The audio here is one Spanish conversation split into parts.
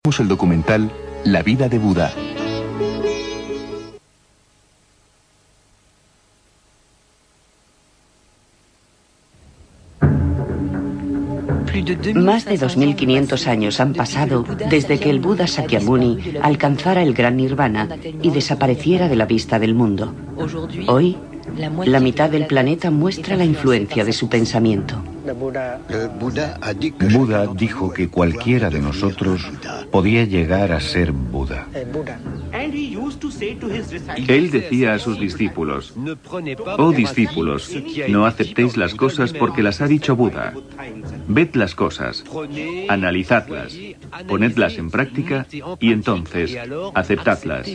El documental La vida de Buda. Más de 2500 años han pasado desde que el Buda Sakyamuni alcanzara el gran nirvana y desapareciera de la vista del mundo. Hoy, la mitad del planeta muestra la influencia de su pensamiento. Buda dijo que cualquiera de nosotros podía llegar a ser Buda. Él decía a sus discípulos: oh discípulos, no aceptéis las cosas porque las ha dicho Buda. Ved las cosas, analizadlas, ponedlas en práctica y entonces aceptadlas.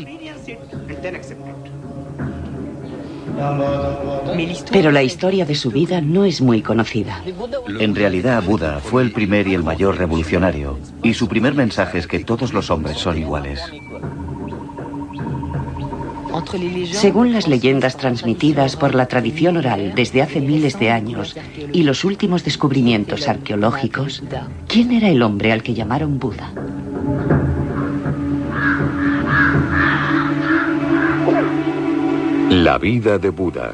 Pero la historia de su vida no es muy conocida. En realidad, Buda fue el primer y el mayor revolucionario, y su primer mensaje es que todos los hombres son iguales. Según las leyendas transmitidas por la tradición oral desde hace miles de años y los últimos descubrimientos arqueológicos, ¿quién era el hombre al que llamaron Buda? La vida de Buda.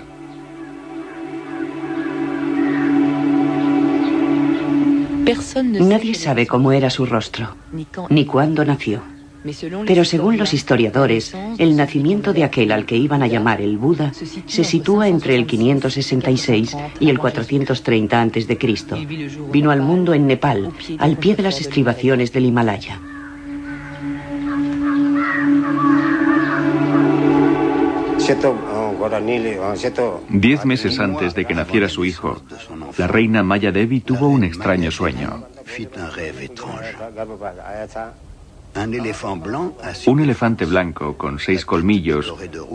Nadie sabe cómo era su rostro, ni cuándo nació. Pero según los historiadores, el nacimiento de aquel al que iban a llamar el Buda se sitúa entre el 566 y el 430 a.C. Vino al mundo en Nepal, al pie de las estribaciones del Himalaya. Diez meses antes de que naciera su hijo, la reina Maya Devi tuvo un extraño sueño. Un elefante blanco con 6 colmillos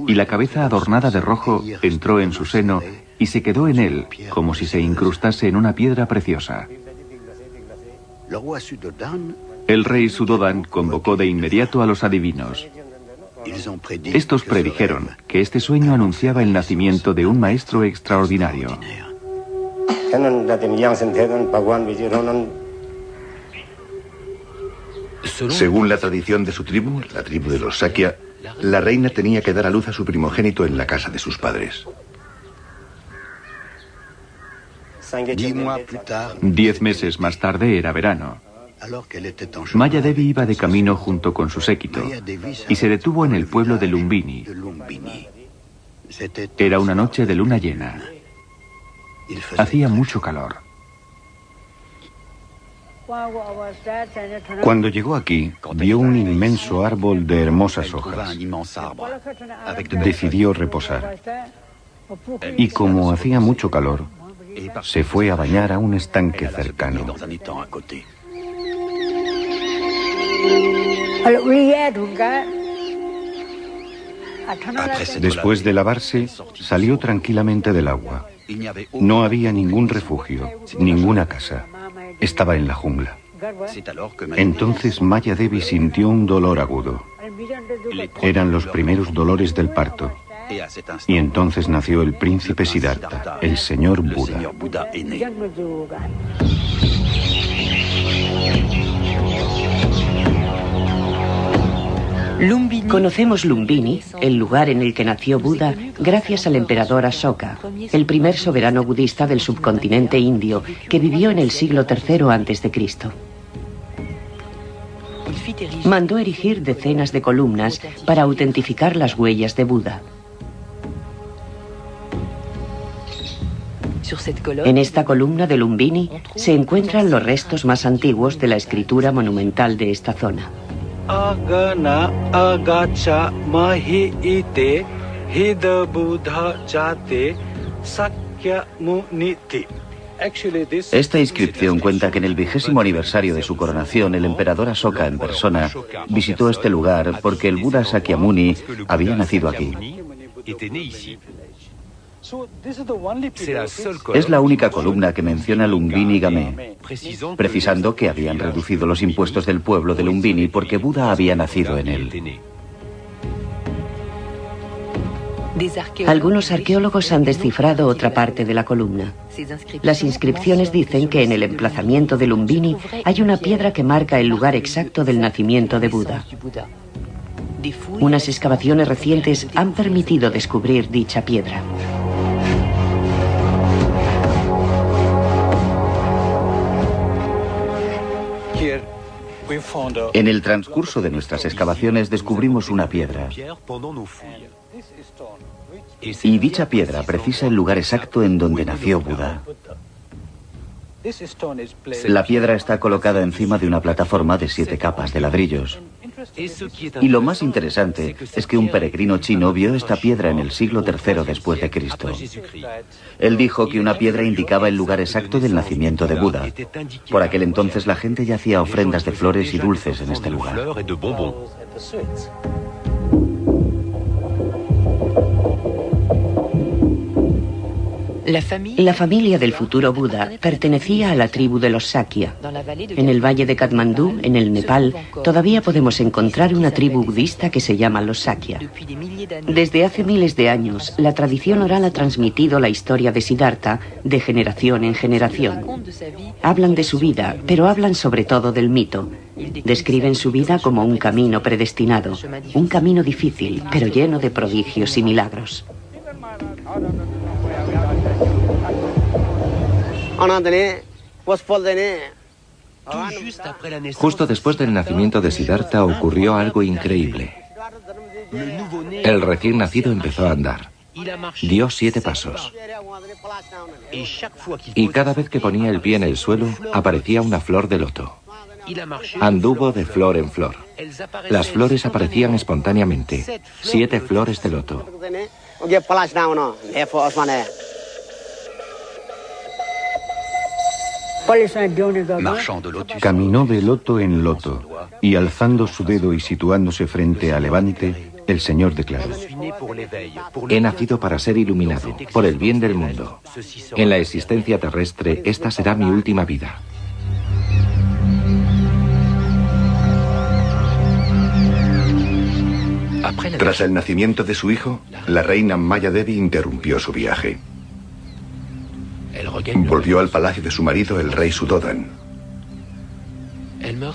y la cabeza adornada de rojo entró en su seno y se quedó en él como si se incrustase en una piedra preciosa. El rey Suddhodan convocó de inmediato a los adivinos. Estos predijeron que este sueño anunciaba el nacimiento de un maestro extraordinario. Según la tradición de su tribu, la tribu de los Sakya, la reina tenía que dar a luz a su primogénito en la casa de sus padres. 10 meses más tarde era verano. Maya Devi iba de camino junto con su séquito y se detuvo en el pueblo de Lumbini. Era una noche de luna llena. Hacía mucho calor. Cuando llegó aquí, vio un inmenso árbol de hermosas hojas. Decidió reposar. Y como hacía mucho calor, se fue a bañar a un estanque cercano. Después de lavarse, salió tranquilamente del agua. No había ningún refugio, ninguna casa. Estaba en la jungla. Entonces Maya Devi sintió un dolor agudo. Eran los primeros dolores del parto. Y entonces nació el príncipe Siddhartha, el señor Buda. Conocemos Lumbini, el lugar en el que nació Buda, gracias al emperador Ashoka, el primer soberano budista del subcontinente indio, que vivió en el siglo III a.C. Mandó erigir decenas de columnas para autentificar las huellas de Buda. En esta columna de Lumbini se encuentran los restos más antiguos de la escritura monumental de esta zona. Agana agacha mahi ite hida buddha jate sakyamuniti. Esta inscripción cuenta que en el 20º aniversario de su coronación, el emperador Ashoka en persona visitó este lugar porque el Buda Sakyamuni había nacido aquí. Es la única columna que menciona Lumbini Game, precisando que habían reducido los impuestos del pueblo de Lumbini porque Buda había nacido en él. Algunos arqueólogos han descifrado otra parte de la columna. Las inscripciones dicen que en el emplazamiento de Lumbini hay una piedra que marca el lugar exacto del nacimiento de Buda. Unas excavaciones recientes han permitido descubrir dicha piedra. En el transcurso de nuestras excavaciones descubrimos una piedra. Y dicha piedra precisa el lugar exacto en donde nació Buda. La piedra está colocada encima de una plataforma de 7 capas de ladrillos. Y lo más interesante es que un peregrino chino vio esta piedra en el siglo III después de Cristo. Él dijo que una piedra indicaba el lugar exacto del nacimiento de Buda. Por aquel entonces la gente ya hacía ofrendas de flores y dulces en este lugar. La familia del futuro Buda pertenecía a la tribu de los Sakya. En el valle de Katmandú, en el Nepal, todavía podemos encontrar una tribu budista que se llama los Sakya. Desde hace miles de años, la tradición oral ha transmitido la historia de Siddhartha de generación en generación. Hablan de su vida, pero hablan sobre todo del mito. Describen su vida como un camino predestinado, un camino difícil, pero lleno de prodigios y milagros. Justo después del nacimiento de Siddhartha ocurrió algo increíble. El recién nacido empezó a andar. Dio 7 pasos. Y cada vez que ponía el pie en el suelo, aparecía una flor de loto. Anduvo de flor en flor. Las flores aparecían espontáneamente. 7 flores de loto. Caminó de loto en loto, y alzando su dedo y situándose frente a Levante, el Señor declaró: He nacido para ser iluminado, por el bien del mundo. En la existencia terrestre, esta será mi última vida. Tras el nacimiento de su hijo, la reina Maya Devi interrumpió su viaje. Volvió al palacio de su marido, el rey Suddhodan,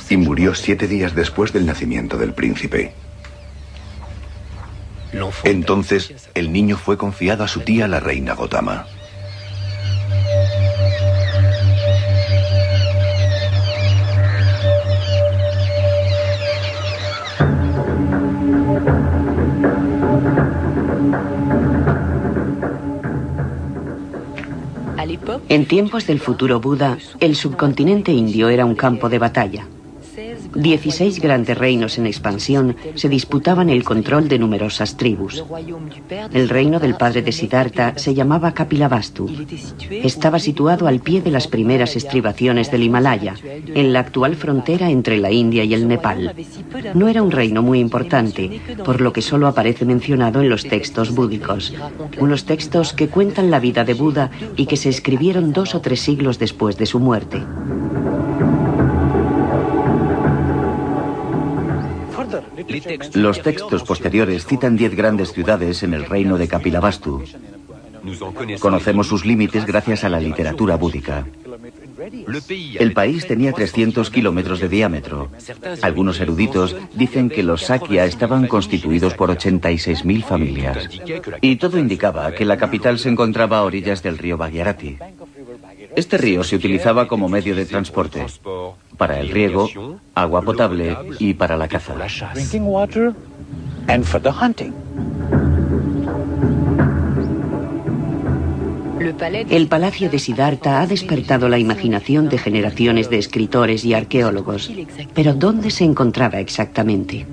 y murió 7 días después del nacimiento del príncipe. Entonces, el niño fue confiado a su tía, la reina Gotama. En tiempos del futuro Buda, el subcontinente indio era un campo de batalla. 16 grandes reinos en expansión se disputaban el control de numerosas tribus. El reino del padre de Siddhartha se llamaba Kapilavastu. Estaba situado al pie de las primeras estribaciones del Himalaya, en la actual frontera entre la India y el Nepal. No era un reino muy importante, por lo que solo aparece mencionado en los textos búdicos, unos textos que cuentan la vida de Buda y que se escribieron 2 o 3 siglos después de su muerte. Los textos posteriores citan 10 grandes ciudades en el reino de Kapilavastu. Conocemos sus límites gracias a la literatura búdica. El país tenía 300 kilómetros de diámetro. Algunos eruditos dicen que los Sakya estaban constituidos por 86.000 familias. Y todo indicaba que la capital se encontraba a orillas del río Bhagirathi. Este río se utilizaba como medio de transporte, para el riego, agua potable y para la caza. El palacio de Siddhartha ha despertado la imaginación de generaciones de escritores y arqueólogos. Pero ¿dónde se encontraba exactamente?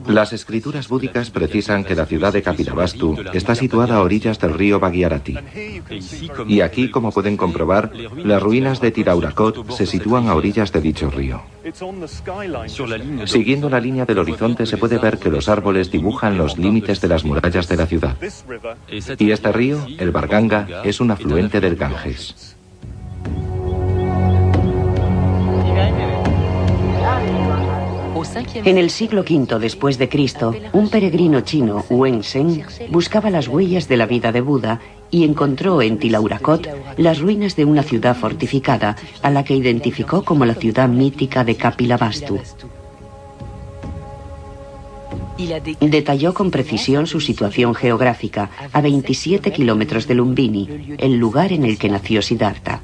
Las escrituras búdicas precisan que la ciudad de Kapilavastu está situada a orillas del río Bhagirathi. Y aquí, como pueden comprobar, las ruinas de Tilaurakot se sitúan a orillas de dicho río. Siguiendo la línea del horizonte se puede ver que los árboles dibujan los límites de las murallas de la ciudad. Y este río, el Barganga, es un afluente del Ganges. En el siglo V después de Cristo, un peregrino chino, Wen Zheng, buscaba las huellas de la vida de Buda y encontró en Tilaurakot las ruinas de una ciudad fortificada, a la que identificó como la ciudad mítica de Kapilavastu. Detalló con precisión su situación geográfica, a 27 kilómetros de Lumbini, el lugar en el que nació Siddhartha.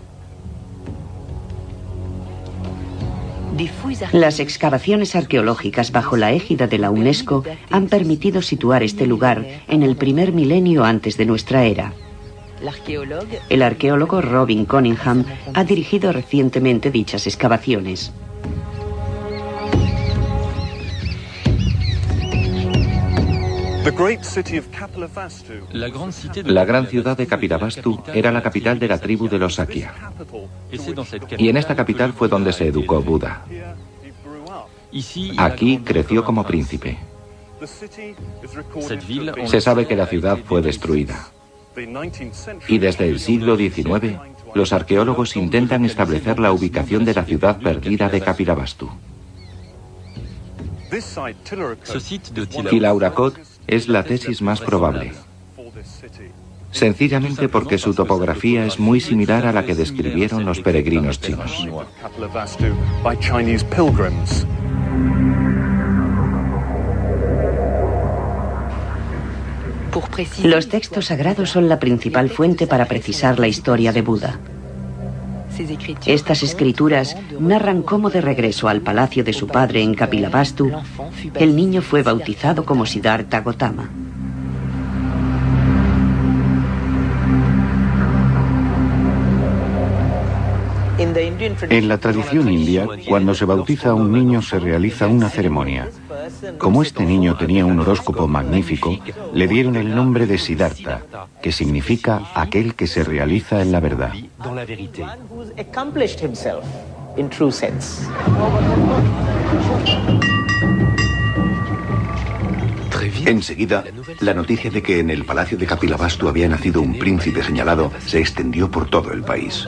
Las excavaciones arqueológicas bajo la égida de la UNESCO han permitido situar este lugar en el primer milenio antes de nuestra era. El arqueólogo Robin Cunningham ha dirigido recientemente dichas excavaciones. La gran ciudad de Kapilavastu era la capital de la tribu de los Sakya. Y en esta capital fue donde se educó Buda. Aquí creció como príncipe. Se sabe que la ciudad fue destruida. Y desde el siglo XIX, los arqueólogos intentan establecer la ubicación de la ciudad perdida de Kapilavastu. Tilaurakot es la tesis más probable, sencillamente porque su topografía es muy similar a la que describieron los peregrinos chinos. Los textos sagrados son la principal fuente para precisar la historia de Buda. Estas escrituras narran cómo de regreso al palacio de su padre en Kapilavastu, el niño fue bautizado como Siddhartha Gautama. En la tradición india, cuando se bautiza a un niño se realiza una ceremonia. Como este niño tenía un horóscopo magnífico, le dieron el nombre de Siddhartha, que significa aquel que se realiza en la verdad. Enseguida, la noticia de que en el palacio de Kapilavastu había nacido un príncipe señalado se extendió por todo el país.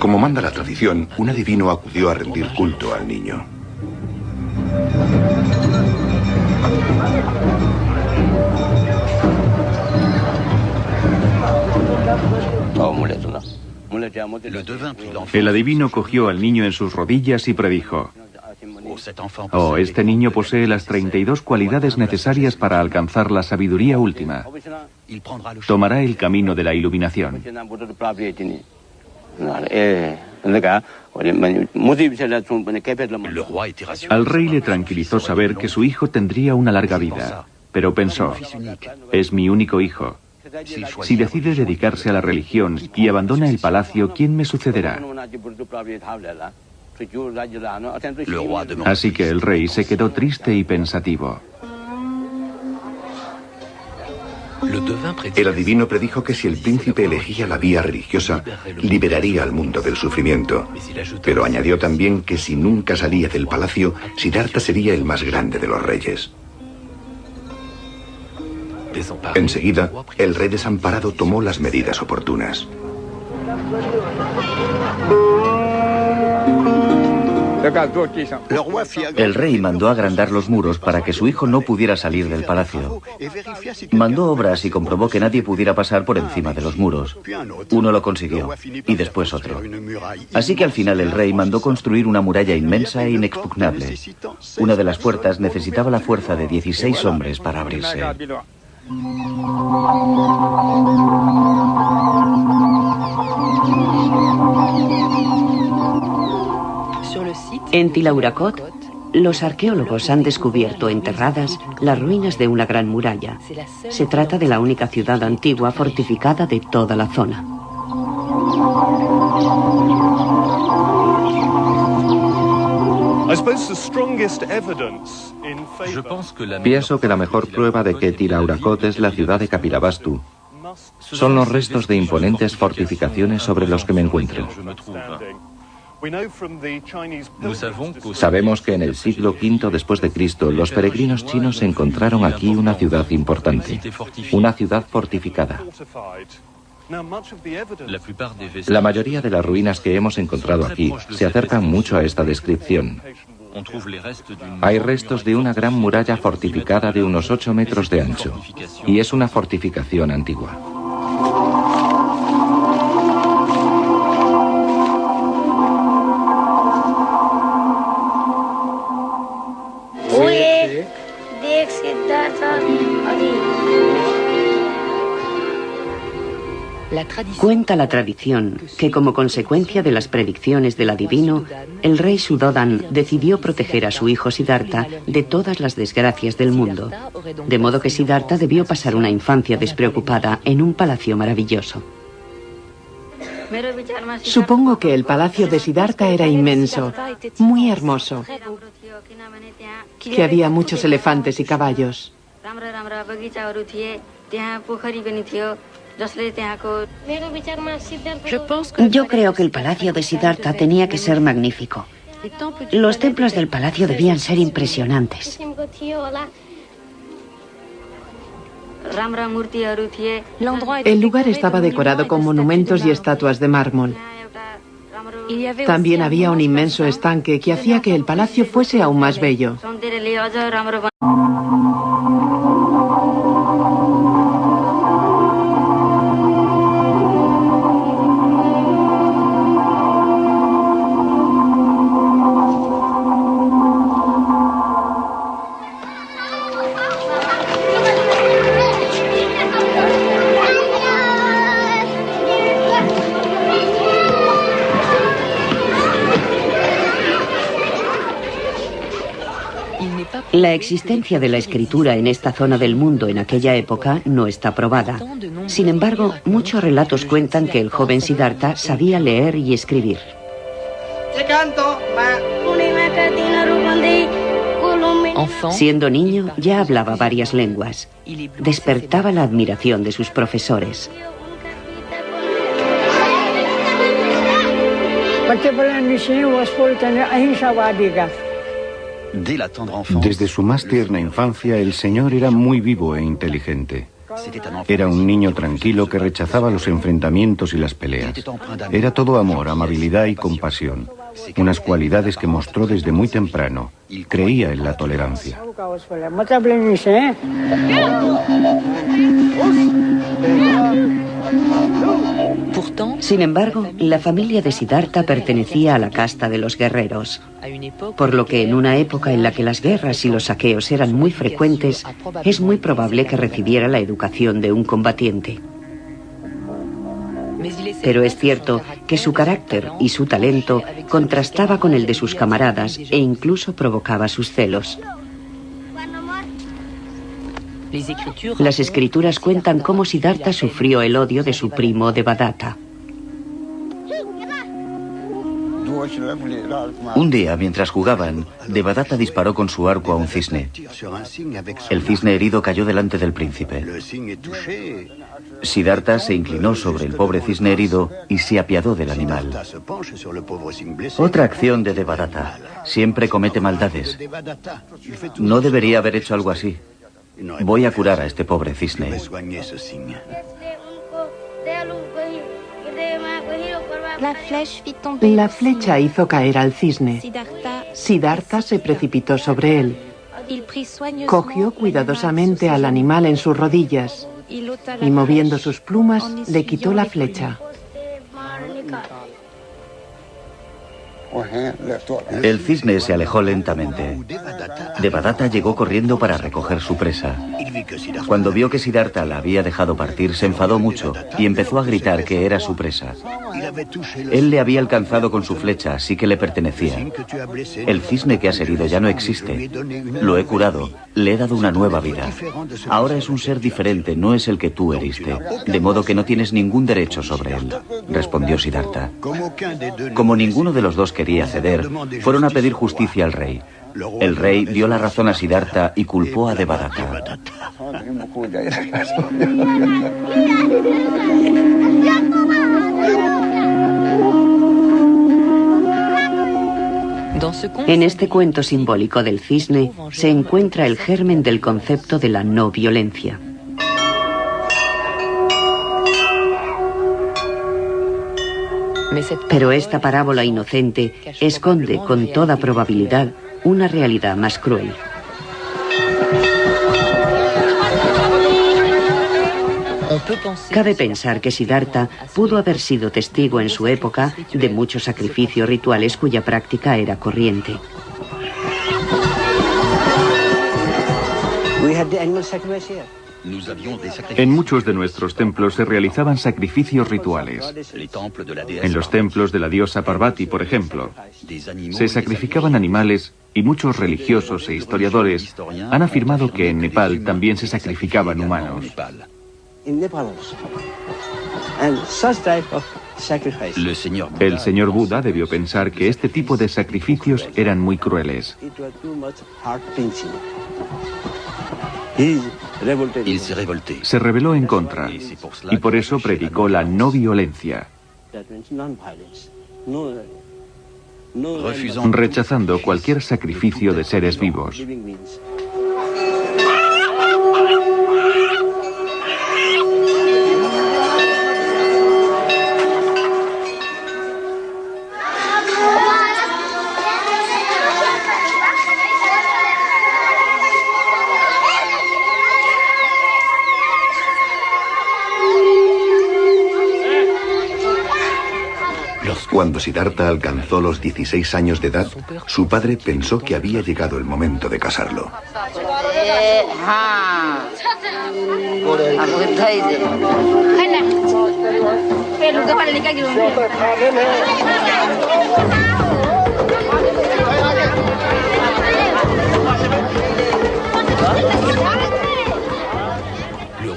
Como manda la tradición, un adivino acudió a rendir culto al niño. El adivino cogió al niño en sus rodillas y predijo: Oh, este niño posee las 32 cualidades necesarias para alcanzar la sabiduría última. Tomará el camino de la iluminación. Al rey le tranquilizó saber que su hijo tendría una larga vida, pero pensó: es mi único hijo. Si decide dedicarse a la religión y abandona el palacio, ¿quién me sucederá? Así que el rey se quedó triste y pensativo. El adivino predijo que si el príncipe elegía la vía religiosa, liberaría al mundo del sufrimiento. Pero añadió también que si nunca salía del palacio, Siddhartha sería el más grande de los reyes. Enseguida, el rey desamparado tomó las medidas oportunas. El rey mandó agrandar los muros para que su hijo no pudiera salir del palacio. Mandó obras y comprobó que nadie pudiera pasar por encima de los muros. Uno lo consiguió, y después otro. Así que al final el rey mandó construir una muralla inmensa e inexpugnable. Una de las puertas necesitaba la fuerza de 16 hombres para abrirse. En Tilaurakot, los arqueólogos han descubierto enterradas las ruinas de una gran muralla. Se trata de la única ciudad antigua fortificada de toda la zona. Pienso que la mejor prueba de que Tirahurakot es la ciudad de Kapilavastu son los restos de imponentes fortificaciones sobre los que me encuentro. Sabemos que en el siglo V después de Cristo los peregrinos chinos encontraron aquí una ciudad importante, una ciudad fortificada. La mayoría de las ruinas que hemos encontrado aquí se acercan mucho a esta descripción. Hay restos de una gran muralla fortificada de unos 8 metros de ancho, y es una fortificación antigua. Cuenta la tradición que como consecuencia de las predicciones del adivino, el rey Suddhodan decidió proteger a su hijo Siddhartha de todas las desgracias del mundo, de modo que Siddhartha debió pasar una infancia despreocupada en un palacio maravilloso. Supongo que el palacio de Siddhartha era inmenso, muy hermoso, que había muchos elefantes y caballos. Yo creo que el palacio de Siddhartha tenía que ser magnífico. Los templos del palacio debían ser impresionantes. El lugar estaba decorado con monumentos y estatuas de mármol. También había un inmenso estanque que hacía que el palacio fuese aún más bello. La existencia de la escritura en esta zona del mundo en aquella época no está probada. Sin embargo, muchos relatos cuentan que el joven Siddhartha sabía leer y escribir. Siendo niño, ya hablaba varias lenguas. Despertaba la admiración de sus profesores. Desde su más tierna infancia, el señor era muy vivo e inteligente. Era un niño tranquilo que rechazaba los enfrentamientos y las peleas. Era todo amor, amabilidad y compasión. Unas cualidades que mostró desde muy temprano. Creía en la tolerancia. Sin embargo, la familia de Siddhartha pertenecía a la casta de los guerreros, por lo que en una época en la que las guerras y los saqueos eran muy frecuentes, es muy probable que recibiera la educación de un combatiente. Pero es cierto que su carácter y su talento contrastaba con el de sus camaradas e incluso provocaba sus celos. Las escrituras cuentan cómo Siddhartha sufrió el odio de su primo Devadatta. Un día, mientras jugaban, Devadatta disparó con su arco a un cisne. El cisne herido cayó delante del príncipe. Siddhartha se inclinó sobre el pobre cisne herido y se apiadó del animal. Otra acción de Devadatta. Siempre comete maldades. No debería haber hecho algo así. Voy a curar a este pobre cisne. La flecha hizo caer al cisne. Siddhartha se precipitó sobre él. Cogió cuidadosamente al animal en sus rodillas y, moviendo sus plumas, le quitó la flecha. El cisne se alejó lentamente. Devadatta llegó corriendo para recoger su presa. Cuando vio que Siddhartha la había dejado partir, se enfadó mucho y empezó a gritar que era su presa. Él le había alcanzado con su flecha, así que le pertenecía. El cisne que has herido ya no existe. Lo he curado, le he dado una nueva vida. Ahora es un ser diferente, no es el que tú heriste. De modo que no tienes ningún derecho sobre él, respondió Siddhartha. Como ninguno de los dos quería ceder, fueron a pedir justicia al rey. El rey dio la razón a Siddhartha y culpó a Devadatta. En este cuento simbólico del cisne se encuentra el germen del concepto de la no violencia. Pero esta parábola inocente esconde con toda probabilidad una realidad más cruel. Cabe pensar que Siddhartha pudo haber sido testigo en su época de muchos sacrificios rituales cuya práctica era corriente. En muchos de nuestros templos se realizaban sacrificios rituales. En los templos de la diosa Parvati, por ejemplo, se sacrificaban animales y muchos religiosos e historiadores han afirmado que en Nepal también se sacrificaban humanos. El señor Buda debió pensar que este tipo de sacrificios eran muy crueles. Se rebeló en contra y por eso predicó la no violencia, rechazando cualquier sacrificio de seres vivos. Cuando Siddhartha alcanzó los 16 años de edad, su padre pensó que había llegado el momento de casarlo.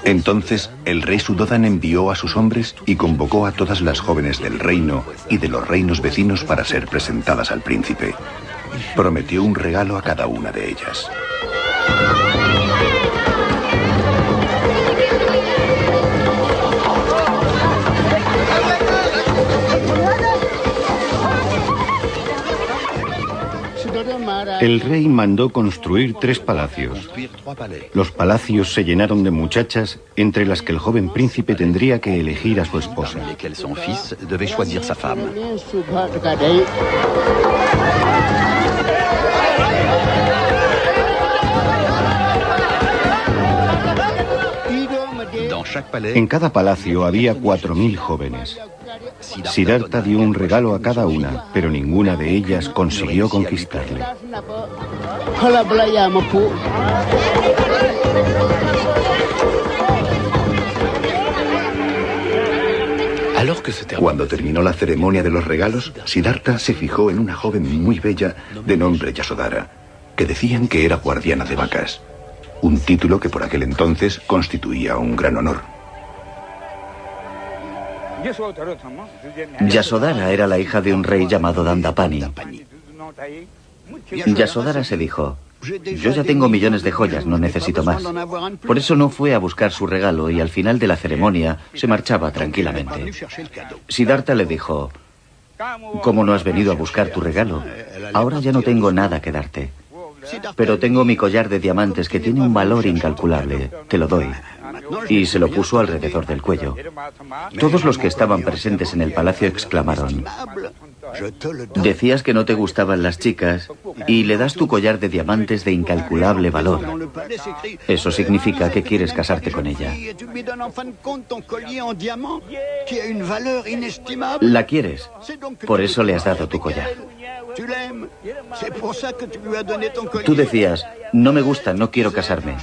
Entonces el rey Suddhodan envió a sus hombres y convocó a todas las jóvenes del reino y de los reinos vecinos para ser presentadas al príncipe. Prometió un regalo a cada una de ellas. El rey mandó construir 3 palacios. Los palacios se llenaron de muchachas, entre las que el joven príncipe tendría que elegir a su esposa. En cada palacio había 4.000 jóvenes. Siddhartha dio un regalo a cada una, pero ninguna de ellas consiguió conquistarle. Cuando terminó la ceremonia de los regalos, Siddhartha se fijó en una joven muy bella de nombre Yasodhara, que decían que era guardiana de vacas, un título que por aquel entonces constituía un gran honor. Yasodhara era la hija de un rey llamado Dandapani. Yasodhara se dijo: yo ya tengo millones de joyas, no necesito más. Por eso no fue a buscar su regalo y al final de la ceremonia se marchaba tranquilamente. Siddhartha le dijo: ¿cómo no has venido a buscar tu regalo? Ahora ya no tengo nada que darte. Pero tengo mi collar de diamantes que tiene un valor incalculable. Te lo doy. Y se lo puso alrededor del cuello. Todos los que estaban presentes en el palacio exclamaron: decías que no te gustaban las chicas y le das tu collar de diamantes de incalculable valor. Eso significa que quieres casarte con ella. La quieres, por eso le has dado tu collar. Tú decías: no me gusta, no quiero casarme.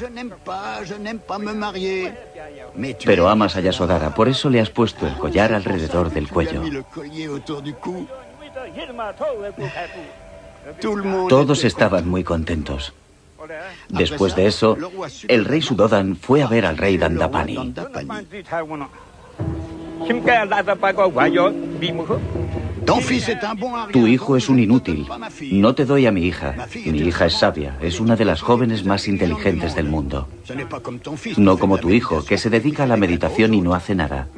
Pero amas a Yasodhara, por eso le has puesto el collar alrededor del cuello. Todos estaban muy contentos. Después de eso, el rey Suddhodan fue a ver al rey Dandapani. Tu hijo es un inútil. No te doy a mi hija. Mi hija es sabia, es una de las jóvenes más inteligentes del mundo. No como tu hijo, que se dedica a la meditación y no hace nada.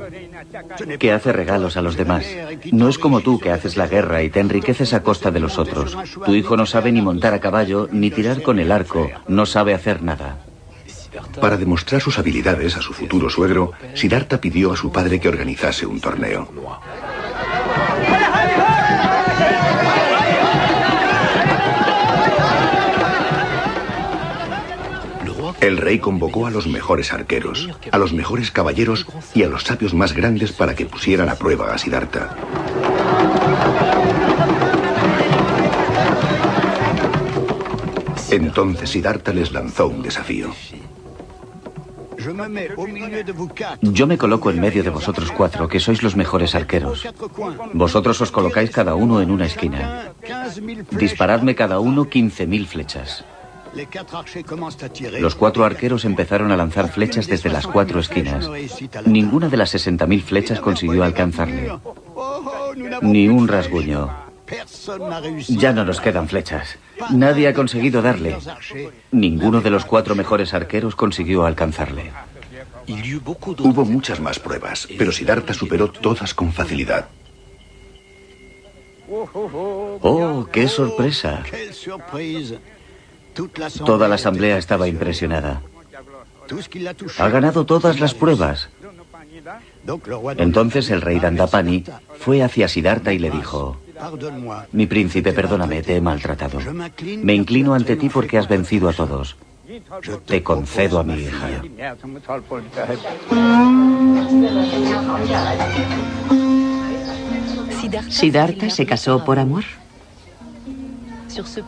Que hace regalos a los demás. No es como tú, que haces la guerra y te enriqueces a costa de los otros. Tu hijo no sabe ni montar a caballo, ni tirar con el arco. No sabe hacer nada. Para demostrar sus habilidades a su futuro suegro, Siddhartha pidió a su padre que organizase un torneo. El rey convocó a los mejores arqueros, a los mejores caballeros y a los sabios más grandes para que pusieran a prueba a Siddhartha. Entonces Siddhartha les lanzó un desafío. Yo me coloco en medio de vosotros cuatro, que sois los mejores arqueros. Vosotros os colocáis cada uno en una esquina. Disparadme cada uno 15.000 flechas. Los 4 arqueros empezaron a lanzar flechas desde las 4 esquinas. Ninguna de las 60.000 flechas consiguió alcanzarle. Ni un rasguño. Ya no nos quedan flechas. Nadie ha conseguido darle. Ninguno de los 4 mejores arqueros consiguió alcanzarle. Hubo muchas más pruebas, pero Siddhartha superó todas con facilidad. ¡Oh, qué sorpresa! Toda la asamblea estaba impresionada. Ha ganado todas las pruebas. Entonces el rey Dandapani fue hacia Siddhartha y le dijo: mi príncipe, perdóname, te he maltratado. Me inclino ante ti porque has vencido a todos. Te concedo a mi hija. ¿Siddhartha se casó por amor?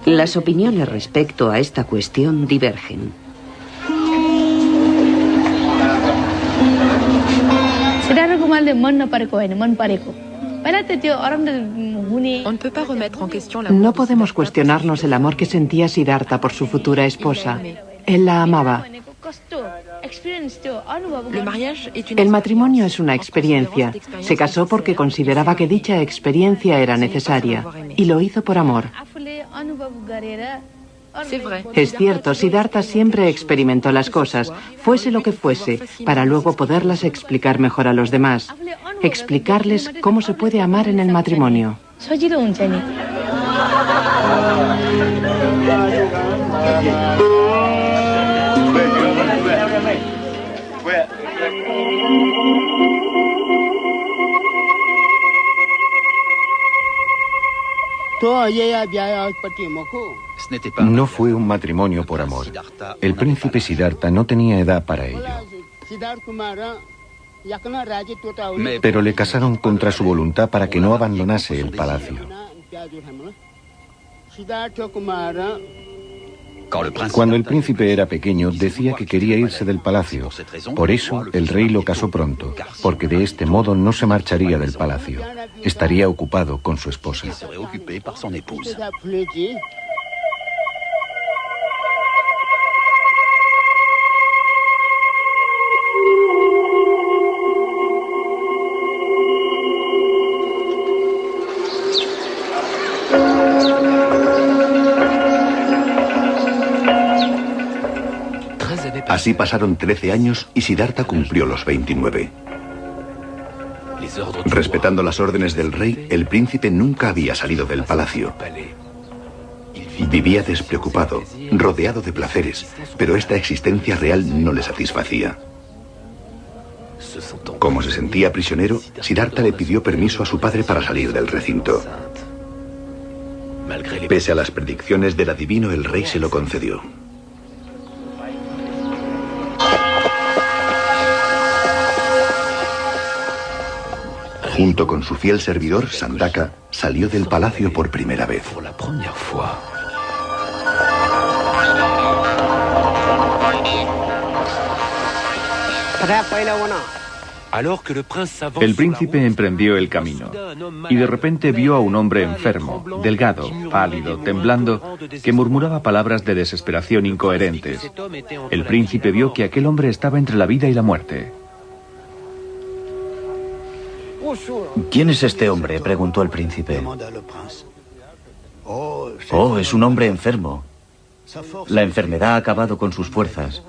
Las opiniones respecto a esta cuestión divergen. No podemos cuestionarnos el amor que sentía Siddhartha por su futura esposa. Él la amaba. El matrimonio es una experiencia. Se casó porque consideraba que dicha experiencia era necesaria y lo hizo por amor. Es cierto, Siddhartha siempre experimentó las cosas, fuese lo que fuese, para luego poderlas explicar mejor a los demás. Explicarles cómo se puede amar en el matrimonio. No fue un matrimonio por amor. El príncipe Siddhartha no tenía edad para ello. Pero le casaron contra su voluntad para que no abandonase el palacio. Cuando el príncipe era pequeño, decía que quería irse del palacio. Por eso, el rey lo casó pronto, porque de este modo no se marcharía del palacio. Estaría ocupado con su esposa. Así pasaron 13 años y Siddhartha cumplió los 29. Respetando las órdenes del rey, el príncipe nunca había salido del palacio. Vivía despreocupado, rodeado de placeres, pero esta existencia real no le satisfacía. Como se sentía prisionero, Siddhartha le pidió permiso a su padre para salir del recinto. Pese a las predicciones del adivino, el rey se lo concedió. Junto con su fiel servidor, Sandaka, salió del palacio por primera vez. El príncipe emprendió el camino y de repente vio a un hombre enfermo, delgado, pálido, temblando, que murmuraba palabras de desesperación incoherentes. El príncipe vio que aquel hombre estaba entre la vida y la muerte. ¿Quién es este hombre?, preguntó el príncipe. Oh, es un hombre enfermo. La enfermedad ha acabado con sus fuerzas.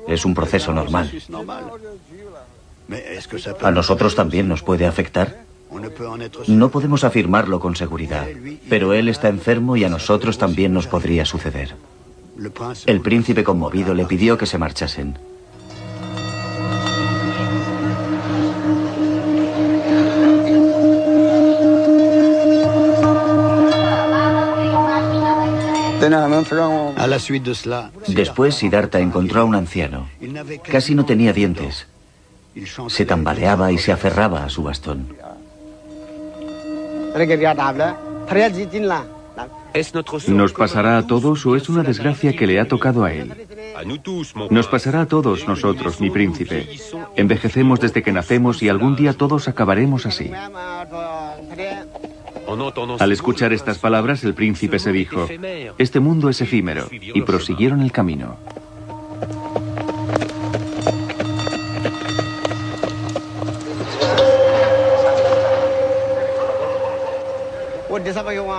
Es un proceso normal. ¿A nosotros también nos puede afectar? No podemos afirmarlo con seguridad, pero él está enfermo y a nosotros también nos podría suceder. El príncipe, conmovido, le pidió que se marchasen. Después, Siddhartha encontró a un anciano. Casi no tenía dientes. Se tambaleaba y se aferraba a su bastón. ¿Nos pasará a todos o es una desgracia que le ha tocado a él? Nos pasará a todos nosotros, mi príncipe. Envejecemos desde que nacemos y algún día todos acabaremos así. Al escuchar estas palabras, el príncipe se dijo: este mundo es efímero, y prosiguieron el camino.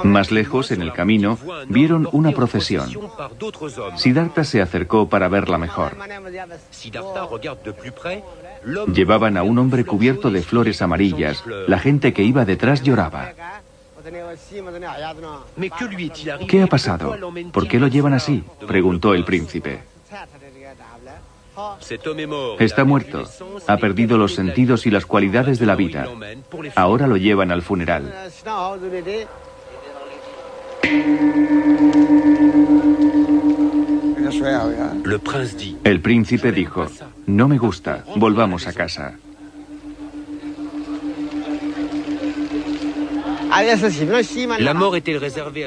Más lejos, en el camino, vieron una procesión. Siddhartha se acercó para verla mejor. Llevaban a un hombre cubierto de flores amarillas. La gente que iba detrás lloraba. ¿Qué ha pasado? ¿Por qué lo llevan así?, preguntó el príncipe. Está muerto. Ha perdido los sentidos y las cualidades de la vida. Ahora lo llevan al funeral. El príncipe dijo: no me gusta, volvamos a casa.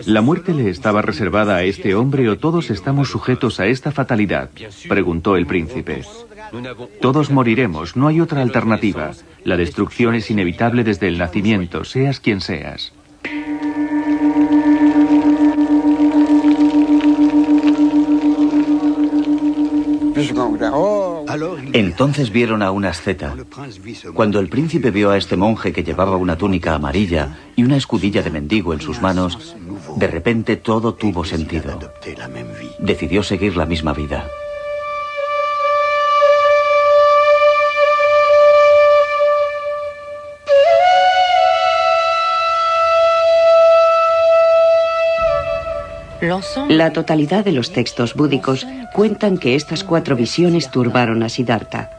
¿La muerte le estaba reservada a este hombre o todos estamos sujetos a esta fatalidad?, preguntó el príncipe. Todos moriremos, no hay otra alternativa. La destrucción es inevitable desde el nacimiento, seas quien seas. Entonces vieron a una asceta. Cuando el príncipe vio a este monje que llevaba una túnica amarilla y una escudilla de mendigo en sus manos, de repente todo tuvo sentido. Decidió seguir la misma vida. La totalidad de los textos búdicos cuentan que estas 4 visiones turbaron a Siddhartha.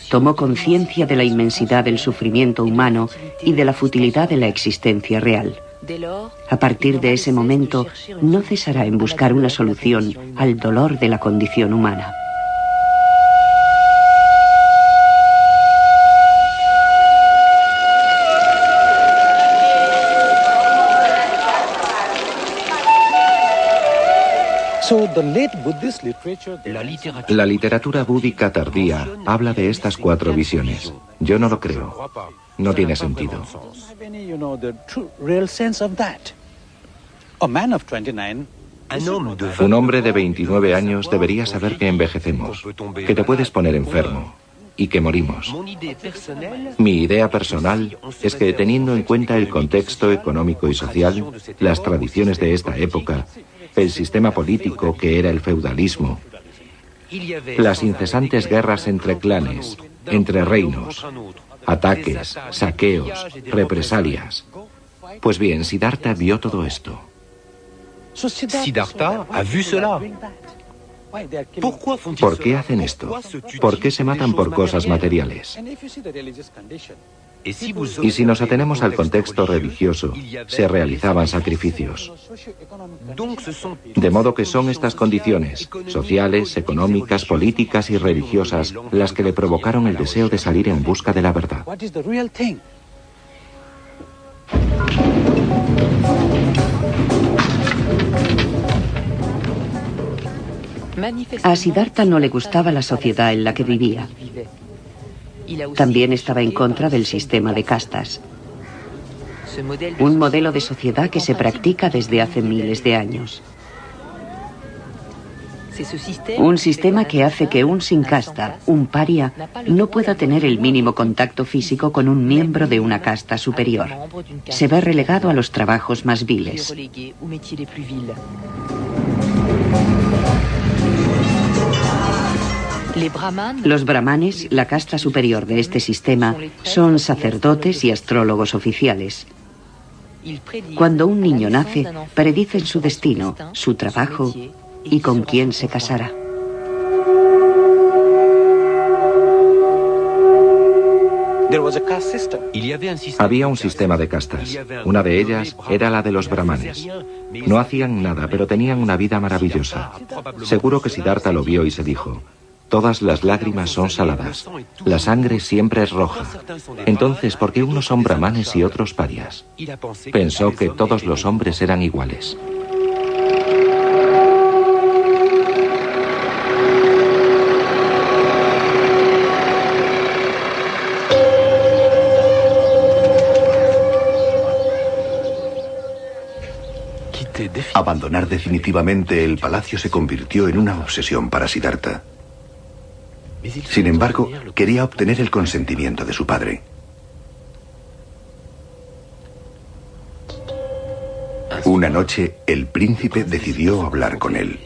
Tomó conciencia de la inmensidad del sufrimiento humano y de la futilidad de la existencia real. A partir de ese momento, no cesará en buscar una solución al dolor de la condición humana. La literatura búdica tardía habla de estas 4 visiones. Yo no lo creo. No tiene sentido. Un hombre de 29 años debería saber que envejecemos, que te puedes poner enfermo y que morimos. Mi idea personal es que, teniendo en cuenta el contexto económico y social, las tradiciones de esta época, el sistema político que era el feudalismo, las incesantes guerras entre clanes, entre reinos, ataques, saqueos, represalias. Pues bien, Siddhartha vio todo esto. Siddhartha ha vu cela. ¿Por qué hacen esto? ¿Por qué se matan por cosas materiales? Y si nos atenemos al contexto religioso, se realizaban sacrificios. De modo que son estas condiciones, sociales, económicas, políticas y religiosas, las que le provocaron el deseo de salir en busca de la verdad. A Siddhartha no le gustaba la sociedad en la que vivía. También estaba en contra del sistema de castas, un modelo de sociedad que se practica desde hace miles de años. Un sistema que hace que un sin casta, un paria, no pueda tener el mínimo contacto físico con un miembro de una casta superior. Se ve relegado a los trabajos más viles. Los brahmanes, la casta superior de este sistema, son sacerdotes y astrólogos oficiales. Cuando un niño nace, predicen su destino, su trabajo y con quién se casará. Había un sistema de castas. Una de ellas era la de los brahmanes. No hacían nada, pero tenían una vida maravillosa. Seguro que Siddhartha lo vio y se dijo: todas las lágrimas son saladas. La sangre siempre es roja. Entonces, ¿por qué unos son brahmanes y otros parias? Pensó que todos los hombres eran iguales. Abandonar definitivamente el palacio se convirtió en una obsesión para Siddhartha. Sin embargo, quería obtener el consentimiento de su padre. Una noche, el príncipe decidió hablar con él.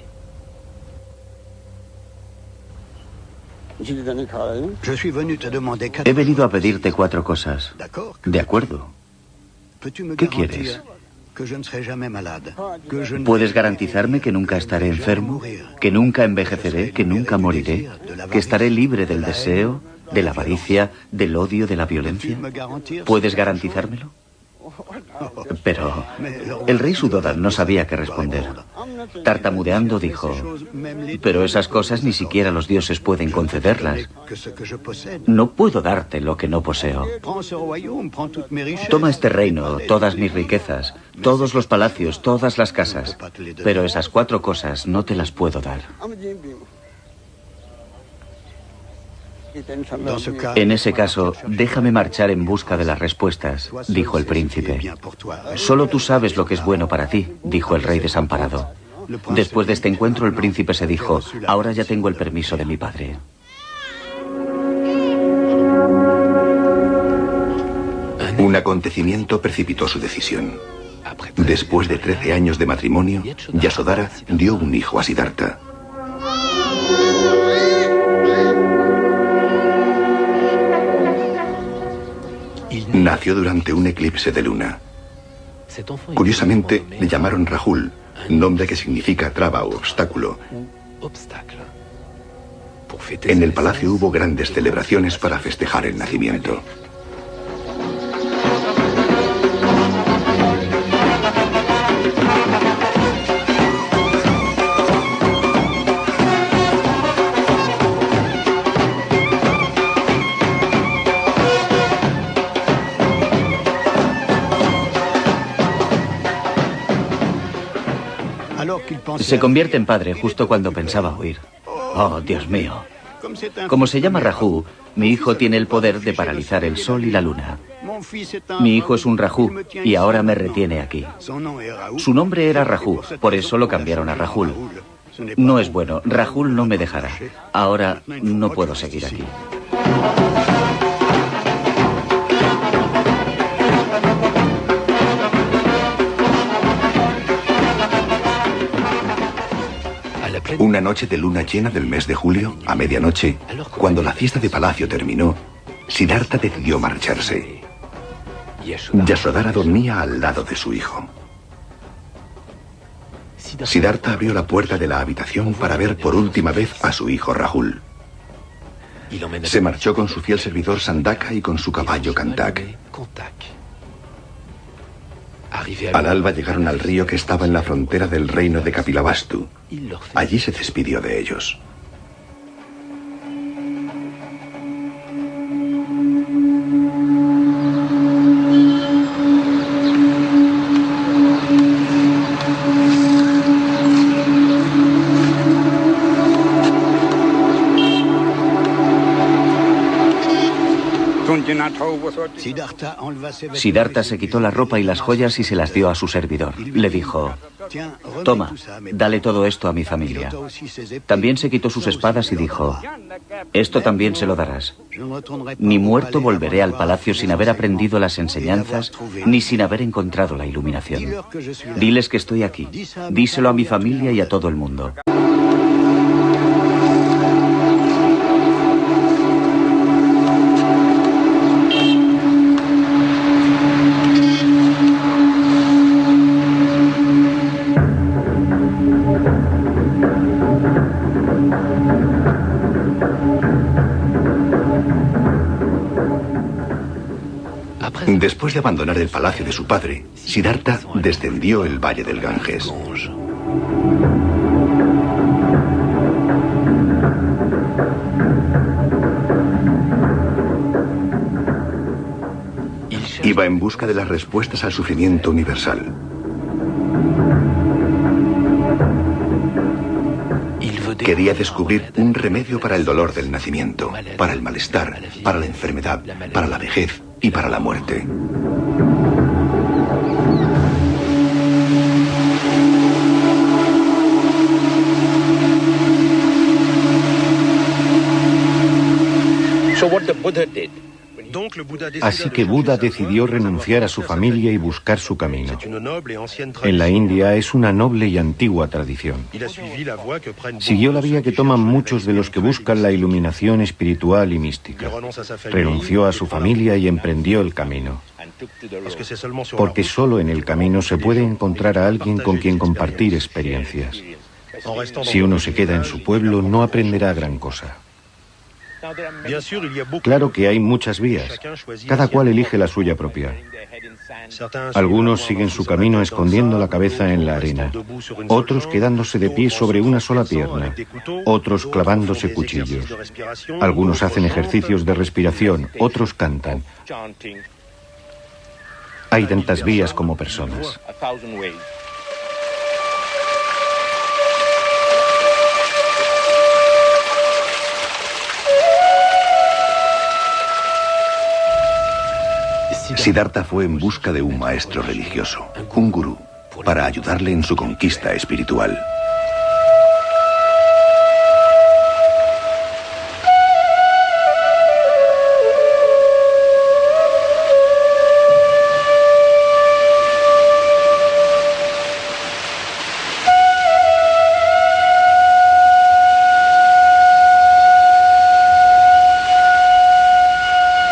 He venido a pedirte 4 cosas. De acuerdo. ¿Qué quieres? ¿Puedes garantizarme que nunca estaré enfermo? ¿Que nunca envejeceré? ¿Que nunca moriré? ¿Que estaré libre del deseo, de la avaricia, del odio, de la violencia? ¿Puedes garantizármelo? Pero el rey Suddhodan no sabía qué responder. Tartamudeando dijo: pero esas cosas ni siquiera los dioses pueden concederlas. No puedo darte lo que no poseo. Toma este reino, todas mis riquezas, todos los palacios, todas las casas, pero esas 4 cosas no te las puedo dar. En ese caso, déjame marchar en busca de las respuestas, dijo el príncipe. Solo tú sabes lo que es bueno para ti, dijo el rey desamparado. Después de este encuentro, el príncipe se dijo: ahora ya tengo el permiso de mi padre. Un acontecimiento precipitó su decisión. Después de 13 años de matrimonio, Yasodhara dio un hijo a Siddhartha. Nació durante un eclipse de luna. Curiosamente, le llamaron Rahul, nombre que significa traba o obstáculo. En el palacio hubo grandes celebraciones para festejar el nacimiento. Se convierte en padre justo cuando pensaba huir. Oh, Dios mío. Como se llama Rahu, mi hijo tiene el poder de paralizar el sol y la luna. Mi hijo es un Rahu y ahora me retiene aquí. Su nombre era Rahu, por eso lo cambiaron a Rahul. No es bueno, Rahul no me dejará. Ahora no puedo seguir aquí. Una noche de luna llena del mes de julio, a medianoche, cuando la fiesta de palacio terminó, Siddhartha decidió marcharse. Yasodhara dormía al lado de su hijo. Siddhartha abrió la puerta de la habitación para ver por última vez a su hijo Rahul. Se marchó con su fiel servidor Sandaka y con su caballo Kantak. Al alba llegaron al río que estaba en la frontera del reino de Kapilavastu. Allí se despidió de ellos. Siddhartha se quitó la ropa y las joyas y se las dio a su servidor. Le dijo: toma, dale todo esto a mi familia. También se quitó sus espadas y dijo: esto también se lo darás. Ni muerto volveré al palacio sin haber aprendido las enseñanzas, ni sin haber encontrado la iluminación. Diles que estoy aquí. Díselo a mi familia y a todo el mundo. Después de abandonar el palacio de su padre, Siddhartha descendió el valle del Ganges. Iba en busca de las respuestas al sufrimiento universal. Quería descubrir un remedio para el dolor del nacimiento, para el malestar, para la enfermedad, para la vejez y para la muerte. Así que Buda decidió renunciar a su familia y buscar su camino. En la India es una noble y antigua tradición. Siguió la vía que toman muchos de los que buscan la iluminación espiritual y mística. Renunció a su familia y emprendió el camino. Porque solo en el camino se puede encontrar a alguien con quien compartir experiencias. Si uno se queda en su pueblo, no aprenderá gran cosa. Claro que hay muchas vías, cada cual elige la suya propia. Algunos siguen su camino escondiendo la cabeza en la arena, otros quedándose de pie sobre una sola pierna, otros clavándose cuchillos. Algunos hacen ejercicios de respiración, otros cantan. Hay tantas vías como personas. Siddhartha fue en busca de un maestro religioso, un gurú, para ayudarle en su conquista espiritual.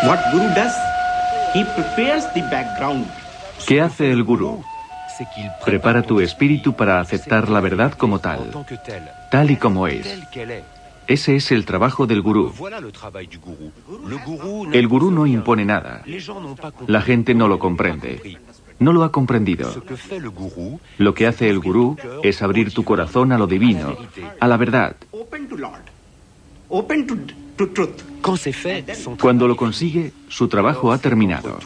What Guru does? He prepares the background. ¿Qué hace el gurú? Prepara tu espíritu para aceptar la verdad como tal y como es. Ese es el trabajo del gurú. El gurú no impone nada. La gente no lo comprende. No lo ha comprendido. Lo que hace el gurú es abrir tu corazón a lo divino, a la verdad. Cuando lo consigue, su trabajo ha terminado.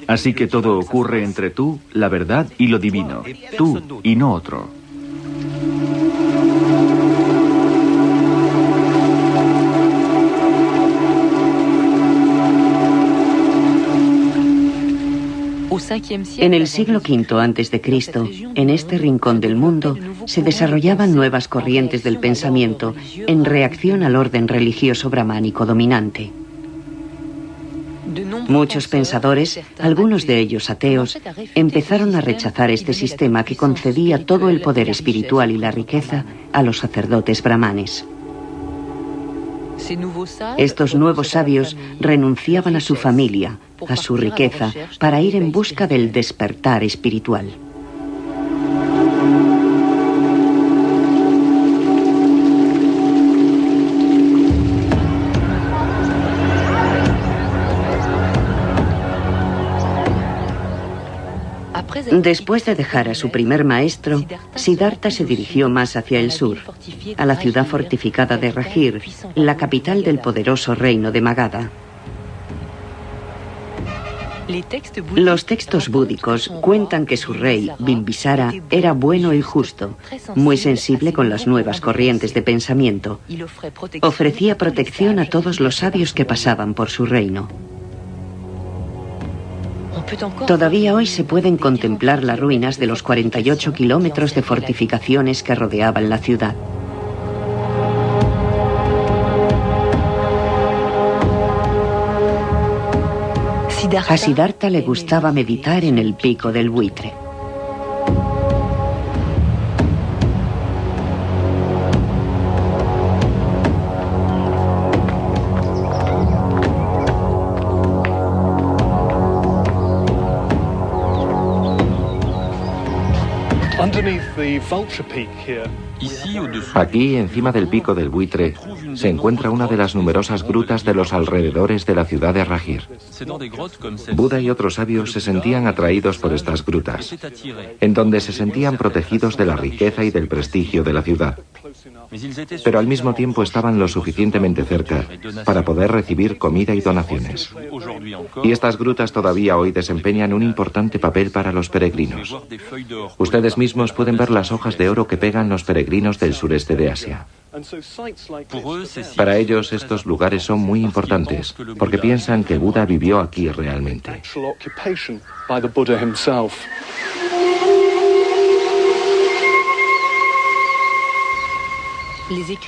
Así que todo ocurre entre tú, la verdad y lo divino. Tú y no otro. En el siglo V a.C., en este rincón del mundo, se desarrollaban nuevas corrientes del pensamiento en reacción al orden religioso brahmánico dominante. Muchos pensadores, algunos de ellos ateos, empezaron a rechazar este sistema que concedía todo el poder espiritual y la riqueza a los sacerdotes brahmanes. Estos nuevos sabios renunciaban a su familia, a su riqueza, para ir en busca del despertar espiritual. Después de dejar a su primer maestro, Siddhartha se dirigió más hacia el sur, a la ciudad fortificada de Rajir, la capital del poderoso reino de Magadha. Los textos búdicos cuentan que su rey, Bimbisara, era bueno y justo, muy sensible con las nuevas corrientes de pensamiento. Ofrecía protección a todos los sabios que pasaban por su reino. Todavía hoy se pueden contemplar las ruinas de los 48 kilómetros de fortificaciones que rodeaban la ciudad. A Siddhartha le gustaba meditar en el pico del buitre. Aquí, encima del pico del buitre, se encuentra una de las numerosas grutas de los alrededores de la ciudad de Rajir. Buda y otros sabios se sentían atraídos por estas grutas, en donde se sentían protegidos de la riqueza y del prestigio de la ciudad. Pero al mismo tiempo estaban lo suficientemente cerca para poder recibir comida y donaciones. Y estas grutas todavía hoy desempeñan un importante papel para los peregrinos. Ustedes mismos pueden ver las hojas de oro que pegan los peregrinos del sureste de Asia. Para ellos estos lugares son muy importantes porque piensan que Buda vivió aquí realmente.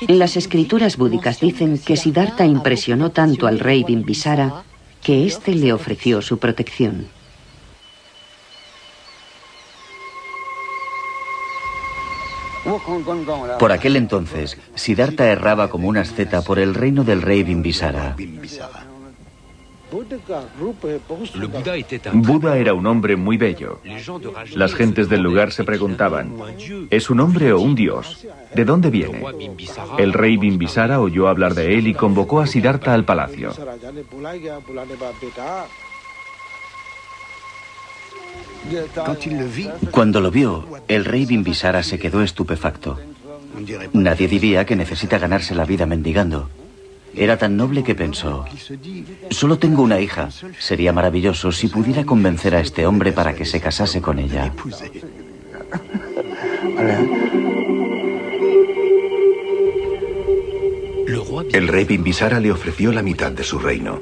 Las escrituras búdicas dicen que Siddhartha impresionó tanto al rey Bimbisara que éste le ofreció su protección. Por aquel entonces, Siddhartha erraba como una asceta por el reino del rey Bimbisara. Buda era un hombre muy bello. Las gentes del lugar se preguntaban, ¿es un hombre o un dios? ¿De dónde viene? El rey Bimbisara oyó hablar de él y convocó a Siddhartha al palacio. Cuando lo vio, el rey Bimbisara se quedó estupefacto. Nadie diría que necesita ganarse la vida mendigando. Era tan noble que pensó, solo tengo una hija. Sería maravilloso si pudiera convencer a este hombre para que se casase con ella. El rey Bimbisara le ofreció la mitad de su reino.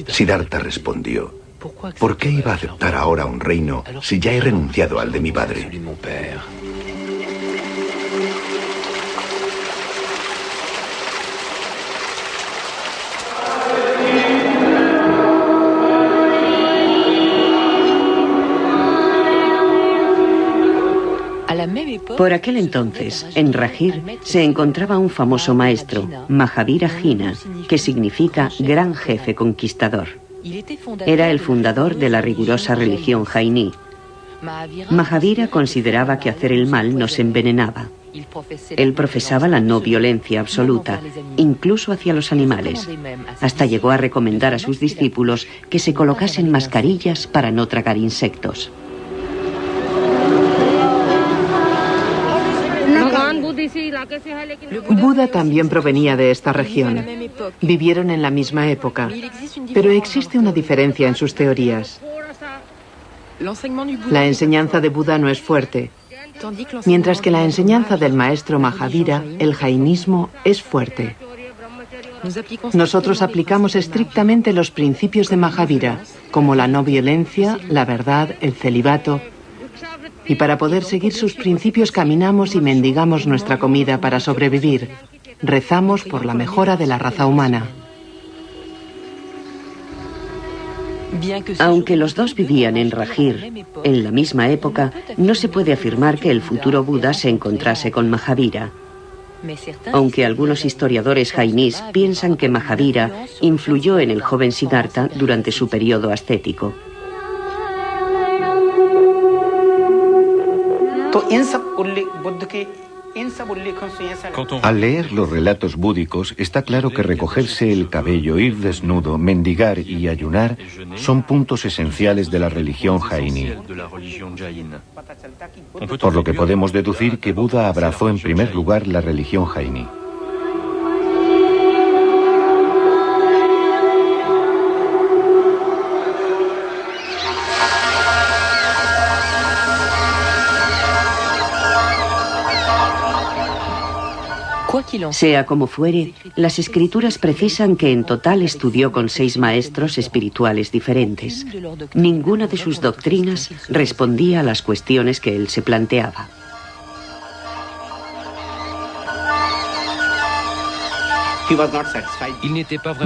Siddhartha respondió, ¿por qué iba a aceptar ahora un reino si ya he renunciado al de mi padre? Por aquel entonces, en Rajir, se encontraba un famoso maestro, Mahavira Jina, que significa gran jefe conquistador. Era el fundador de la rigurosa religión jainí. Mahavira consideraba que hacer el mal nos envenenaba. Él profesaba la no violencia absoluta, incluso hacia los animales. Hasta llegó a recomendar a sus discípulos que se colocasen mascarillas para no tragar insectos. Buda también provenía de esta región. Vivieron en la misma época, pero existe una diferencia en sus teorías. La enseñanza de Buda no es fuerte, mientras que la enseñanza del maestro Mahavira, el jainismo, es fuerte. Nosotros aplicamos estrictamente los principios de Mahavira, como la no violencia, la verdad, el celibato. Y para poder seguir sus principios caminamos y mendigamos nuestra comida para sobrevivir. Rezamos por la mejora de la raza humana. Aunque los dos vivían en Rajir, en la misma época, no se puede afirmar que el futuro Buda se encontrase con Mahavira. Aunque algunos historiadores jainís piensan que Mahavira influyó en el joven Siddhartha durante su periodo ascético. Al leer los relatos búdicos, está claro que recogerse el cabello, ir desnudo, mendigar y ayunar son puntos esenciales de la religión jainí. Por lo que podemos deducir que Buda abrazó en primer lugar la religión jainí. Sea como fuere, las escrituras precisan que en total estudió con 6 maestros espirituales diferentes. Ninguna de sus doctrinas respondía a las cuestiones que él se planteaba.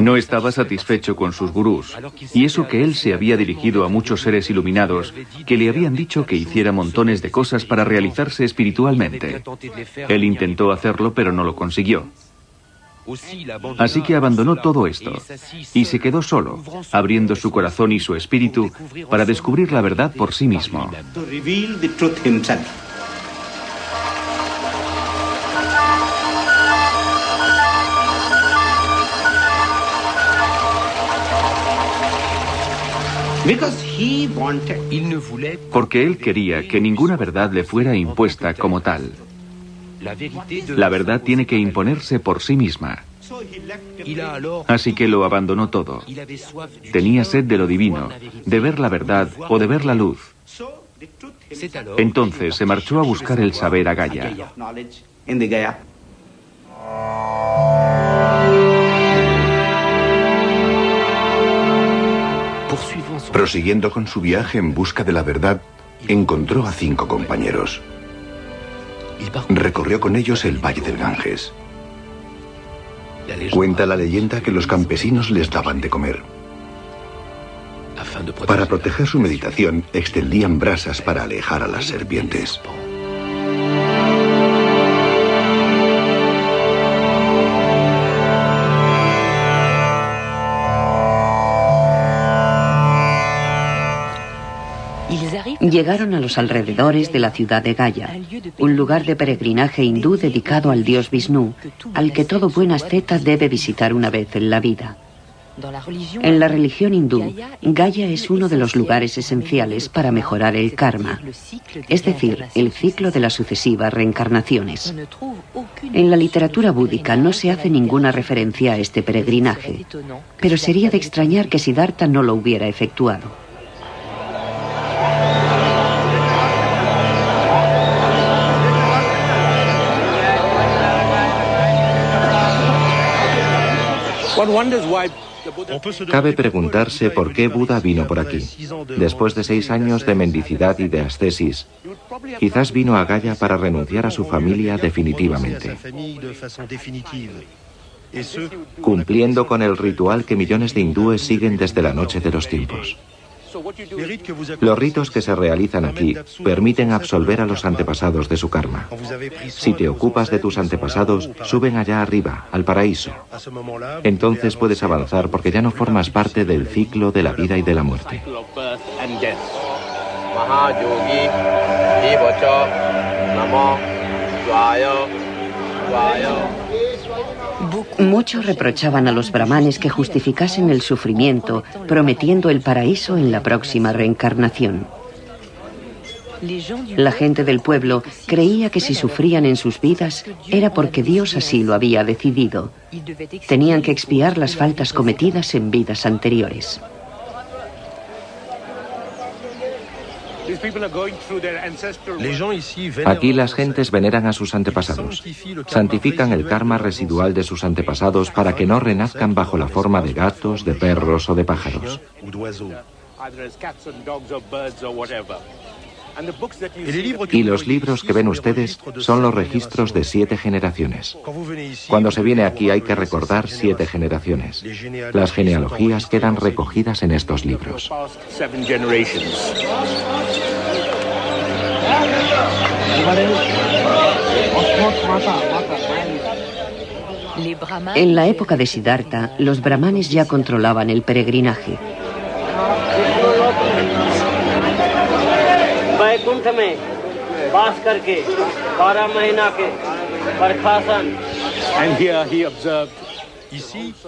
No estaba satisfecho con sus gurús, y eso que él se había dirigido a muchos seres iluminados que le habían dicho que hiciera montones de cosas para realizarse espiritualmente. Él intentó hacerlo, pero no lo consiguió. Así que abandonó todo esto y se quedó solo, abriendo su corazón y su espíritu para descubrir la verdad por sí mismo. Porque él quería que ninguna verdad le fuera impuesta como tal. La verdad tiene que imponerse por sí misma. Así que lo abandonó todo. Tenía sed de lo divino, de ver la verdad o de ver la luz. Entonces se marchó a buscar el saber a Gaya. Prosiguiendo con su viaje en busca de la verdad, encontró a 5 compañeros. Recorrió con ellos el valle del Ganges. Cuenta la leyenda que los campesinos les daban de comer. Para proteger su meditación, extendían brasas para alejar a las serpientes. Llegaron a los alrededores de la ciudad de Gaya, un lugar de peregrinaje hindú dedicado al dios Vishnu, al que todo buen asceta debe visitar una vez en la vida. En la religión hindú, Gaya es uno de los lugares esenciales para mejorar el karma, es decir, el ciclo de las sucesivas reencarnaciones. En la literatura búdica no se hace ninguna referencia a este peregrinaje, pero sería de extrañar que Siddhartha no lo hubiera efectuado. Cabe preguntarse por qué Buda vino por aquí. Después de 6 años de mendicidad y de ascesis, quizás vino a Gaya para renunciar a su familia definitivamente, cumpliendo con el ritual que millones de hindúes siguen desde la noche de los tiempos. Los ritos que se realizan aquí permiten absolver a los antepasados de su karma. Si te ocupas de tus antepasados, suben allá arriba, al paraíso. Entonces puedes avanzar porque ya no formas parte del ciclo de la vida y de la muerte. Muchos reprochaban a los brahmanes que justificasen el sufrimiento, prometiendo el paraíso en la próxima reencarnación. La gente del pueblo creía que si sufrían en sus vidas era porque Dios así lo había decidido. Tenían que expiar las faltas cometidas en vidas anteriores. Aquí las gentes veneran a sus antepasados. Santifican el karma residual de sus antepasados para que no renazcan bajo la forma de gatos, de perros o de pájaros. Y los libros que ven ustedes son los registros de 7 generaciones. Cuando se viene aquí hay que recordar 7 generaciones. Las genealogías quedan recogidas en estos libros. En la época de Siddhartha, los brahmanes ya controlaban el peregrinaje.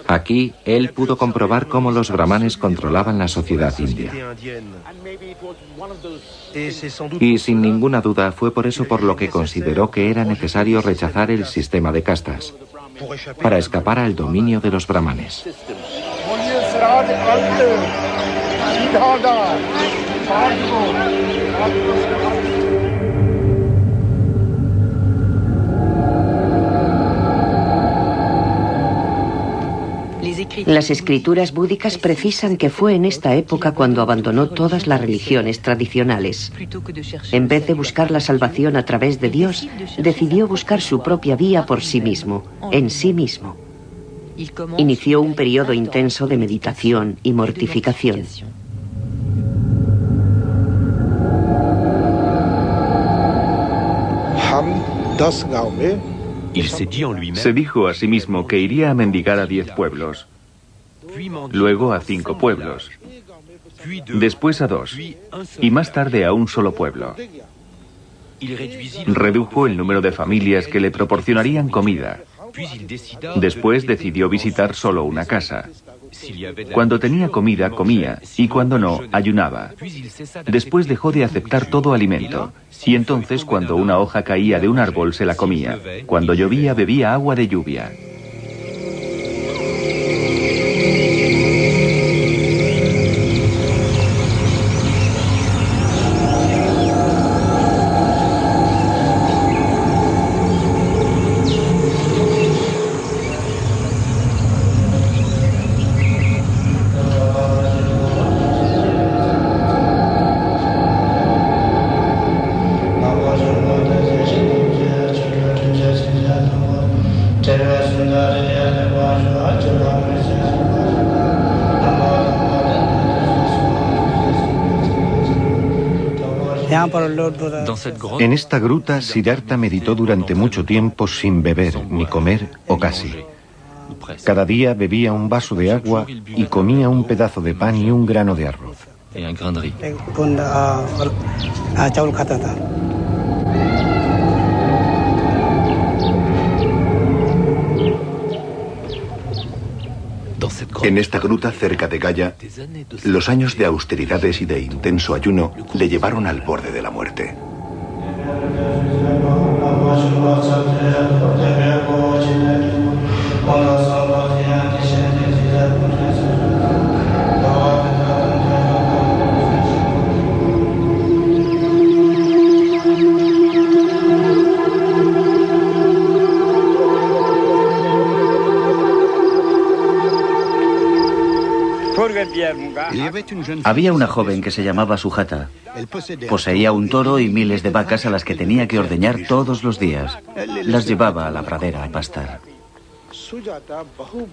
Aquí, él pudo comprobar cómo los brahmanes controlaban la sociedad india. Y sin ninguna duda fue por eso por lo que consideró que era necesario rechazar el sistema de castas, para escapar al dominio de los brahmanes. Las escrituras búdicas precisan que fue en esta época cuando abandonó todas las religiones tradicionales. En vez de buscar la salvación a través de Dios, decidió buscar su propia vía por sí mismo, en sí mismo. Inició un periodo intenso de meditación y mortificación. Se dijo a sí mismo que iría a mendigar a 10 pueblos, luego a 5 pueblos, después a 2, y más tarde a un solo pueblo. Redujo el número de familias que le proporcionarían comida. Después decidió visitar solo una casa. Cuando tenía comida, comía, y cuando no, ayunaba. Después dejó de aceptar todo alimento, y entonces cuando una hoja caía de un árbol se la comía. Cuando llovía, bebía agua de lluvia. En esta gruta, Siddhartha meditó durante mucho tiempo sin beber, ni comer, o casi. Cada día bebía un vaso de agua y comía un pedazo de pan y un grano de arroz. En esta gruta cerca de Gaya, los años de austeridades y de intenso ayuno le llevaron al borde de la muerte. Había una joven que se llamaba Sujata. Poseía un toro y miles de vacas a las que tenía que ordeñar todos los días. Las llevaba a la pradera a pastar.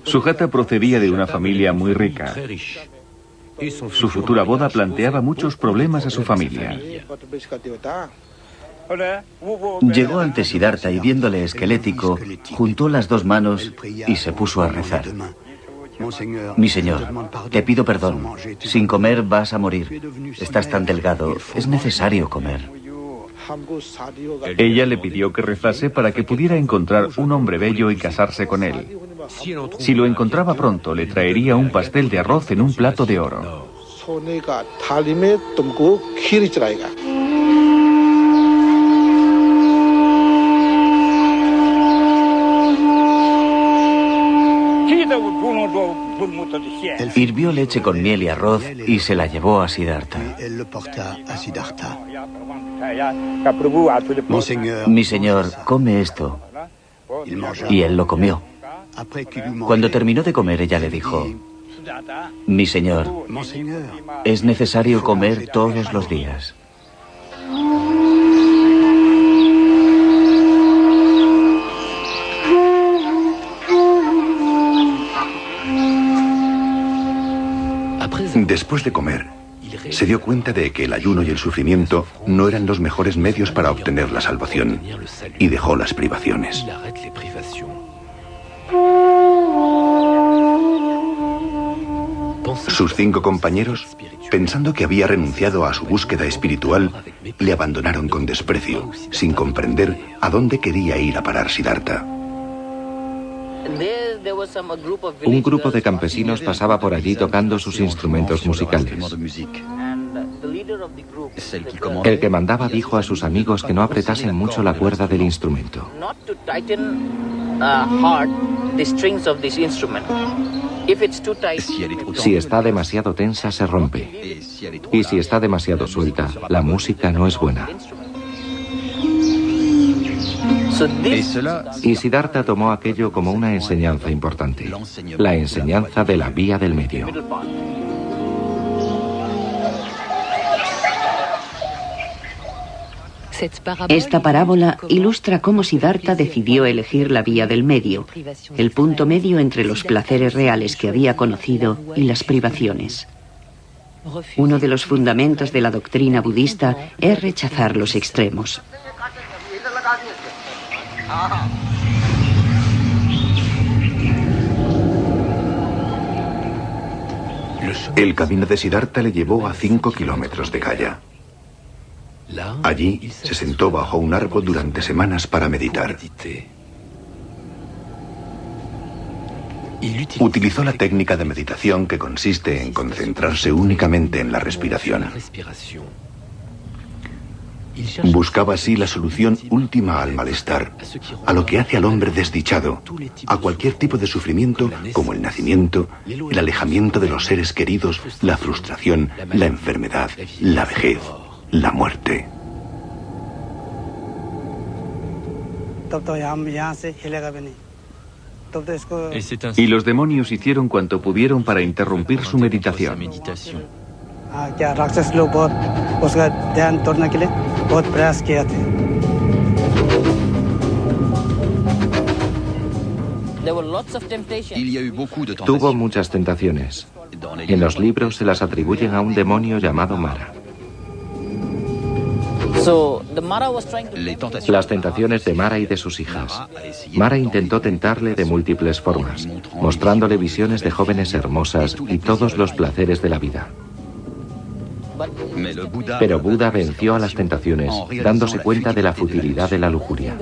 Sujata procedía de una familia muy rica. Su futura boda planteaba muchos problemas a su familia. Llegó ante Siddhartha y viéndole esquelético, juntó las dos manos y se puso a rezar. Mi señor, te pido perdón. Sin comer vas a morir. Estás tan delgado. Es necesario comer. Ella le pidió que rezase para que pudiera encontrar un hombre bello y casarse con él. Si lo encontraba pronto, le traería un pastel de arroz en un plato de oro. Hirvió leche con miel y arroz y se la llevó a Siddhartha. Mi señor, come esto. Y él lo comió. Cuando terminó de comer, ella le dijo: mi señor, es necesario comer todos los días. Después de comer, se dio cuenta de que el ayuno y el sufrimiento no eran los mejores medios para obtener la salvación, y dejó las privaciones. Sus 5 compañeros, pensando que había renunciado a su búsqueda espiritual, le abandonaron con desprecio, sin comprender a dónde quería ir a parar Siddhartha. Un grupo de campesinos pasaba por allí tocando sus instrumentos musicales. El que mandaba dijo a sus amigos que no apretasen mucho la cuerda del instrumento. Si está demasiado tensa, se rompe. Y si está demasiado suelta, la música no es buena. Y Siddhartha tomó aquello como una enseñanza importante, la enseñanza de la vía del medio. Esta parábola ilustra cómo Siddhartha decidió elegir la vía del medio, el punto medio entre los placeres reales que había conocido y las privaciones. Uno de los fundamentos de la doctrina budista es rechazar los extremos. El camino de Siddhartha le llevó a 5 kilómetros de Gaya. Allí se sentó bajo un árbol durante semanas para meditar. Utilizó la técnica de meditación que consiste en concentrarse únicamente en la respiración. Buscaba así la solución última al malestar, a lo que hace al hombre desdichado, a cualquier tipo de sufrimiento como el nacimiento, el alejamiento de los seres queridos, la frustración, la enfermedad, la vejez, la muerte. Y los demonios hicieron cuanto pudieron para interrumpir su meditación. Tuvo muchas tentaciones. En los libros se las atribuyen a un demonio llamado Mara. Las tentaciones de Mara y de sus hijas. Mara intentó tentarle de múltiples formas, mostrándole visiones de jóvenes hermosas y todos los placeres de la vida. Pero Buda venció a las tentaciones, dándose cuenta de la futilidad de la lujuria.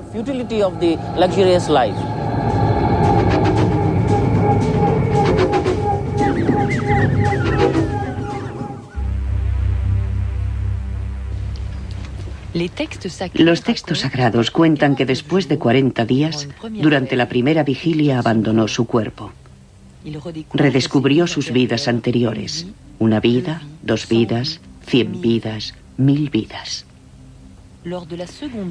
Los textos sagrados cuentan que después de 40 días, durante la primera vigilia abandonó su cuerpo. Redescubrió sus vidas anteriores. 1 vida, 2 vidas, 100 vidas, 1000 vidas.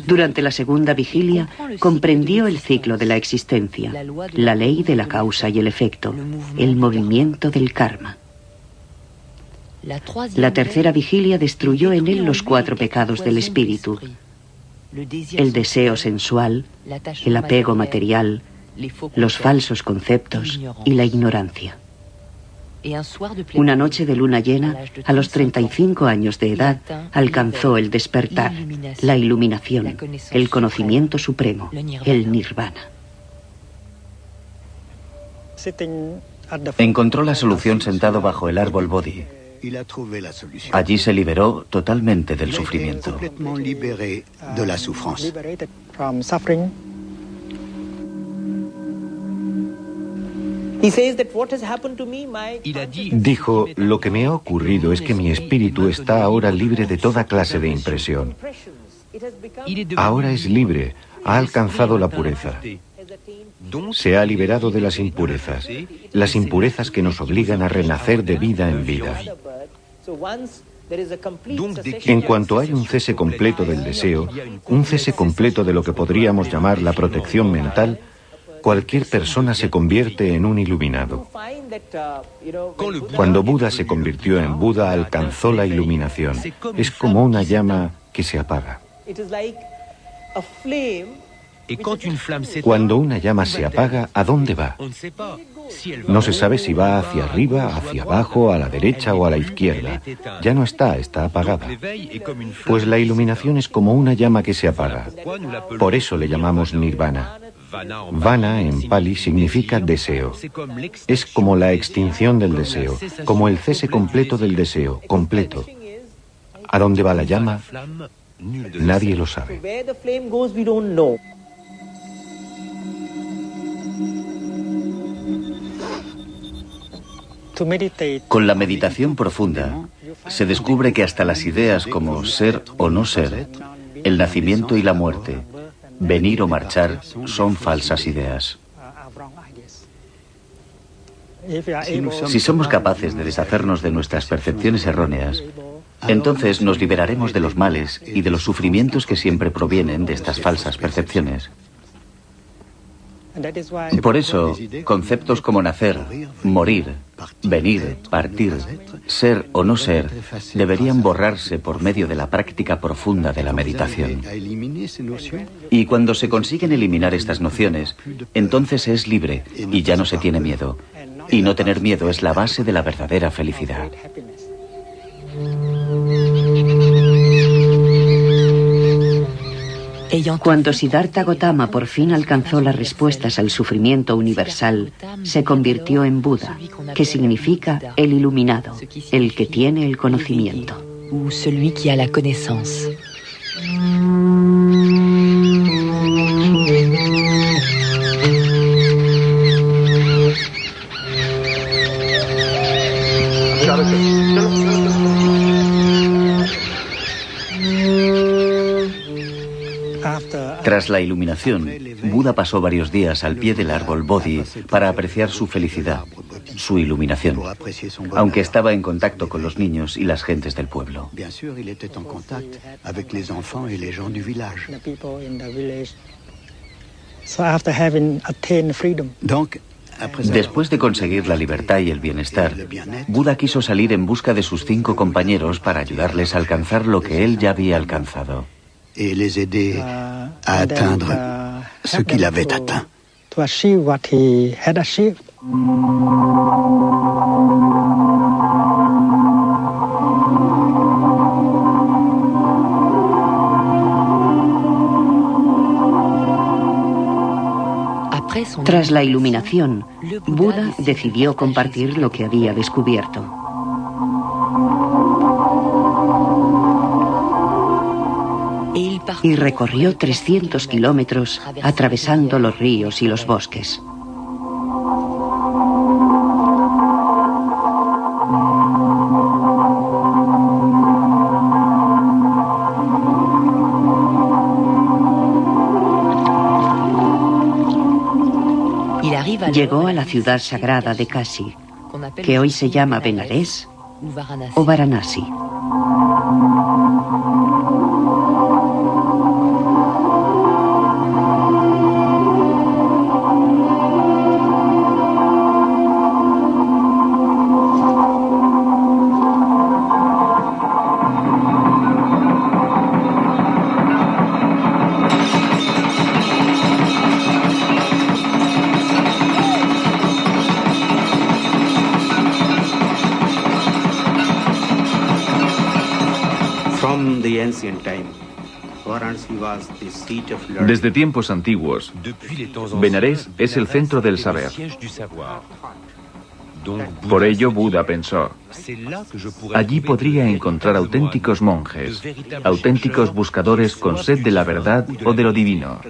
Durante la segunda vigilia, comprendió el ciclo de la existencia, la ley de la causa y el efecto, el movimiento del karma. La tercera vigilia destruyó en él los 4 pecados del espíritu: el deseo sensual, el apego material, los falsos conceptos y la ignorancia. Una noche de luna llena, a los 35 años de edad, alcanzó el despertar, la iluminación, el conocimiento supremo, el nirvana. Encontró la solución sentado bajo el árbol Bodhi. Allí se liberó totalmente del sufrimiento. Dijo, lo que me ha ocurrido es que mi espíritu está ahora libre de toda clase de impresión. Ahora es libre, ha alcanzado la pureza. Se ha liberado de las impurezas que nos obligan a renacer de vida en vida. En cuanto hay un cese completo del deseo, un cese completo de lo que podríamos llamar la protección mental, cualquier persona se convierte en un iluminado. Cuando Buda se convirtió en Buda, alcanzó la iluminación. Es como una llama que se apaga. Cuando una llama se apaga, ¿a dónde va? No se sabe si va hacia arriba, hacia abajo, a la derecha o a la izquierda. Ya no está apagada. Pues la iluminación es como una llama que se apaga. Por eso le llamamos nirvana. Vana en pali significa deseo. Es como la extinción del deseo, como el cese completo del deseo, completo. ¿A dónde va la llama? Nadie lo sabe. Con la meditación profunda, se descubre que hasta las ideas como ser o no ser, el nacimiento y la muerte, venir o marchar, son falsas ideas. Si somos capaces de deshacernos de nuestras percepciones erróneas, entonces nos liberaremos de los males y de los sufrimientos que siempre provienen de estas falsas percepciones. Por eso, conceptos como nacer, morir, venir, partir, ser o no ser, deberían borrarse por medio de la práctica profunda de la meditación. Y cuando se consiguen eliminar estas nociones, entonces se es libre y ya no se tiene miedo. Y no tener miedo es la base de la verdadera felicidad. Cuando Siddhartha Gautama por fin alcanzó las respuestas al sufrimiento universal, se convirtió en Buda, que significa el iluminado, el que tiene el conocimiento. Tras la iluminación, Buda pasó varios días al pie del árbol Bodhi para apreciar su felicidad, su iluminación, aunque estaba en contacto con los niños y las gentes del pueblo. Después de conseguir la libertad y el bienestar, Buda quiso salir en busca de sus 5 compañeros para ayudarles a alcanzar lo que él ya había alcanzado. Et les aider à atteindre ce qu'il avait atteint. Tras la iluminación, Buda decidió compartir lo que había descubierto. Y recorrió 300 kilómetros atravesando los ríos y los bosques. Llegó a la ciudad sagrada de Kashi, que hoy se llama Benares o Varanasi. Desde tiempos antiguos, Benares es el centro del saber. Por ello, Buda pensó, allí podría encontrar auténticos monjes, auténticos buscadores con sed de la verdad o de lo divino.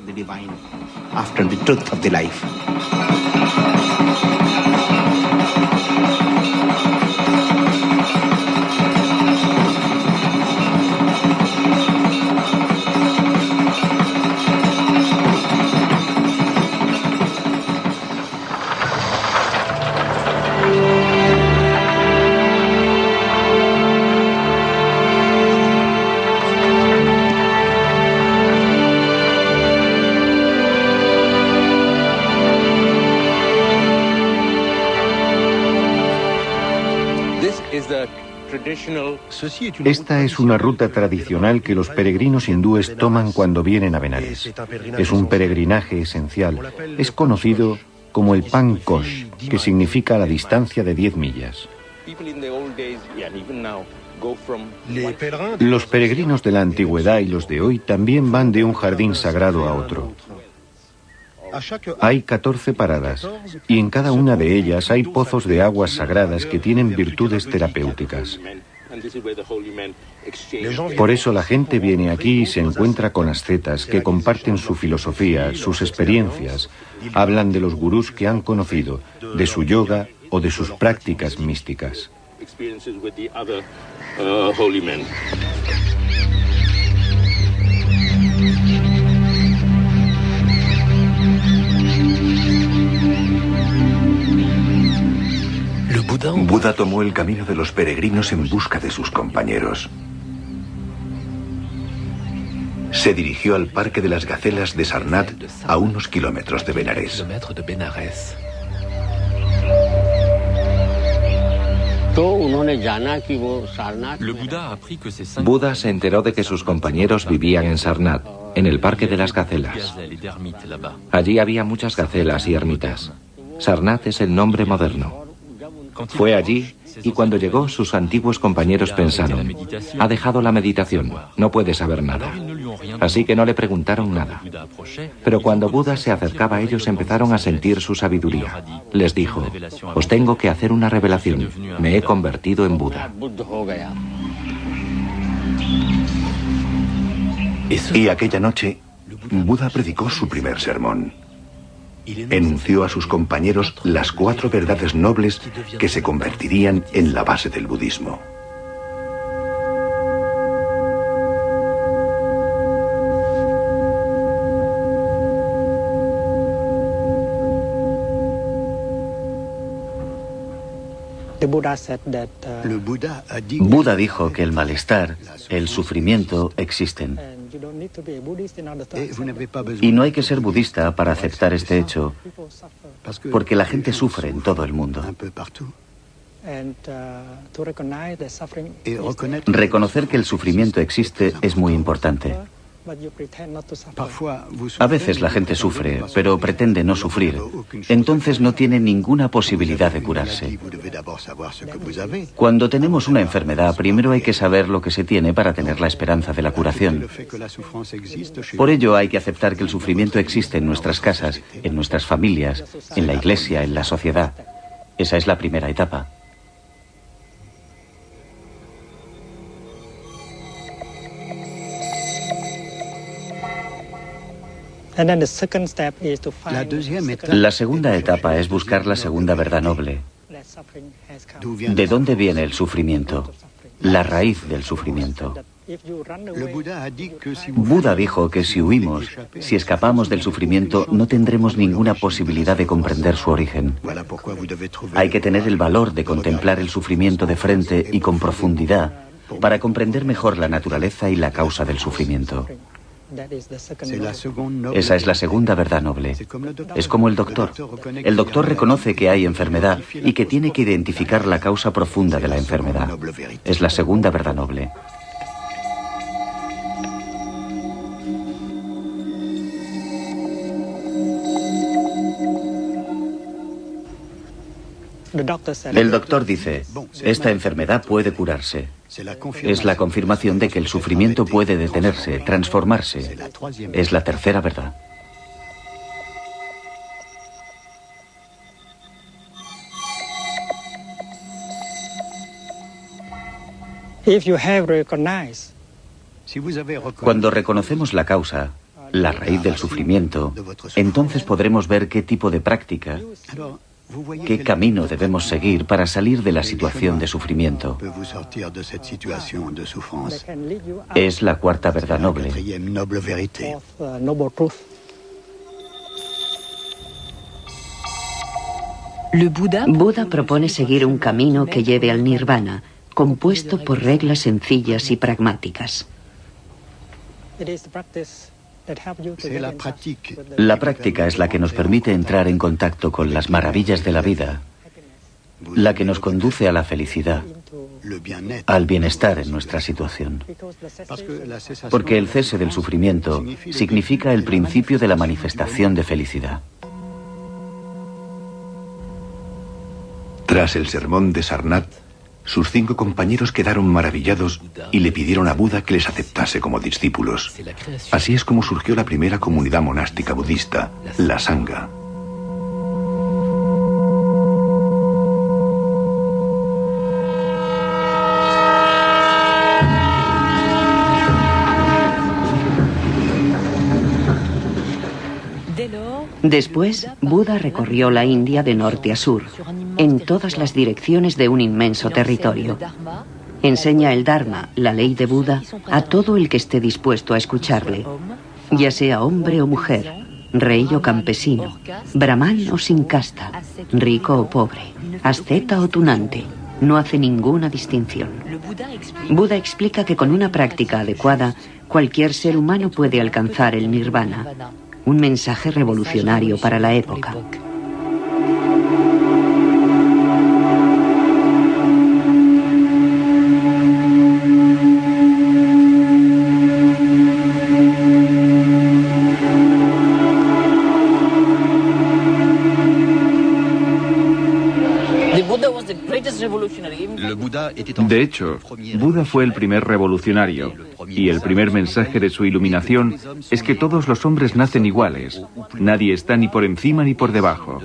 Esta es una ruta tradicional que los peregrinos hindúes toman cuando vienen a Benares. Es un peregrinaje esencial. Es conocido como el Pan Kosh, que significa la distancia de 10 millas. Los peregrinos de la antigüedad y los de hoy también van de un jardín sagrado a otro. Hay 14 paradas y en cada una de ellas hay pozos de aguas sagradas que tienen virtudes terapéuticas. Por eso la gente viene aquí y se encuentra con ascetas que comparten su filosofía, sus experiencias, hablan de los gurús que han conocido, de su yoga o de sus prácticas místicas. Buda tomó el camino de los peregrinos en busca de sus compañeros. se dirigió al Parque de las Gacelas de Sarnath, a unos kilómetros de Benarés. Buda se enteró de que sus compañeros vivían en Sarnath, en el Parque de las Gacelas. Allí había muchas gacelas y ermitas. Sarnath es el nombre moderno. Fue allí y cuando llegó, sus antiguos compañeros pensaron: ha dejado la meditación, no puede saber nada. Así que no le preguntaron nada. Pero cuando Buda se acercaba a ellos, empezaron a sentir su sabiduría. Les dijo: os tengo que hacer una revelación. Me he convertido en Buda. Y aquella noche, Buda predicó su primer sermón. Enunció a sus compañeros las 4 verdades nobles que se convertirían en la base del budismo. Buda dijo que el malestar, el sufrimiento existen. Y no hay que ser budista para aceptar este hecho, porque la gente sufre en todo el mundo. Reconocer que el sufrimiento existe es muy importante. A veces la gente sufre, pero pretende no sufrir. Entonces no tiene ninguna posibilidad de curarse. Cuando tenemos una enfermedad, primero hay que saber lo que se tiene para tener la esperanza de la curación. Por ello hay que aceptar que el sufrimiento existe en nuestras casas, en nuestras familias, en la iglesia, en la sociedad. Esa es la primera etapa. La segunda etapa es buscar la segunda verdad noble. ¿De dónde viene el sufrimiento? La raíz del sufrimiento. Buda dijo que si huimos, si escapamos del sufrimiento, no tendremos ninguna posibilidad de comprender su origen. Hay que tener el valor de contemplar el sufrimiento de frente y con profundidad para comprender mejor la naturaleza y la causa del sufrimiento. Esa es la segunda verdad noble. Es como el doctor. El doctor reconoce que hay enfermedad y que tiene que identificar la causa profunda de la enfermedad. Es la segunda verdad noble. El doctor dice: esta enfermedad puede curarse. Es la confirmación de que el sufrimiento puede detenerse, transformarse. Es la tercera verdad. Cuando reconocemos la causa, la raíz del sufrimiento, entonces podremos ver qué tipo de práctica, qué camino debemos seguir para salir de la situación de sufrimiento. Es la cuarta verdad noble. Buda propone seguir un camino que lleve al nirvana, compuesto por reglas sencillas y pragmáticas. La práctica es la que nos permite entrar en contacto con las maravillas de la vida, la que nos conduce a la felicidad, al bienestar en nuestra situación. Porque el cese del sufrimiento significa el principio de la manifestación de felicidad. Tras el sermón de Sarnath, sus 5 compañeros quedaron maravillados y le pidieron a Buda que les aceptase como discípulos. Así es como surgió la primera comunidad monástica budista, la Sangha. Después, Buda recorrió la India de norte a sur, en todas las direcciones de un inmenso territorio. Enseña el Dharma, la ley de Buda, a todo el que esté dispuesto a escucharle, ya sea hombre o mujer, rey o campesino, brahmán o sin casta, rico o pobre, asceta o tunante. No hace ninguna distinción. Buda explica que con una práctica adecuada Cualquier ser humano puede alcanzar el nirvana, un mensaje revolucionario para la época. De hecho, Buda fue el primer revolucionario, y el primer mensaje de su iluminación es que todos los hombres nacen iguales. Nadie está ni por encima ni por debajo.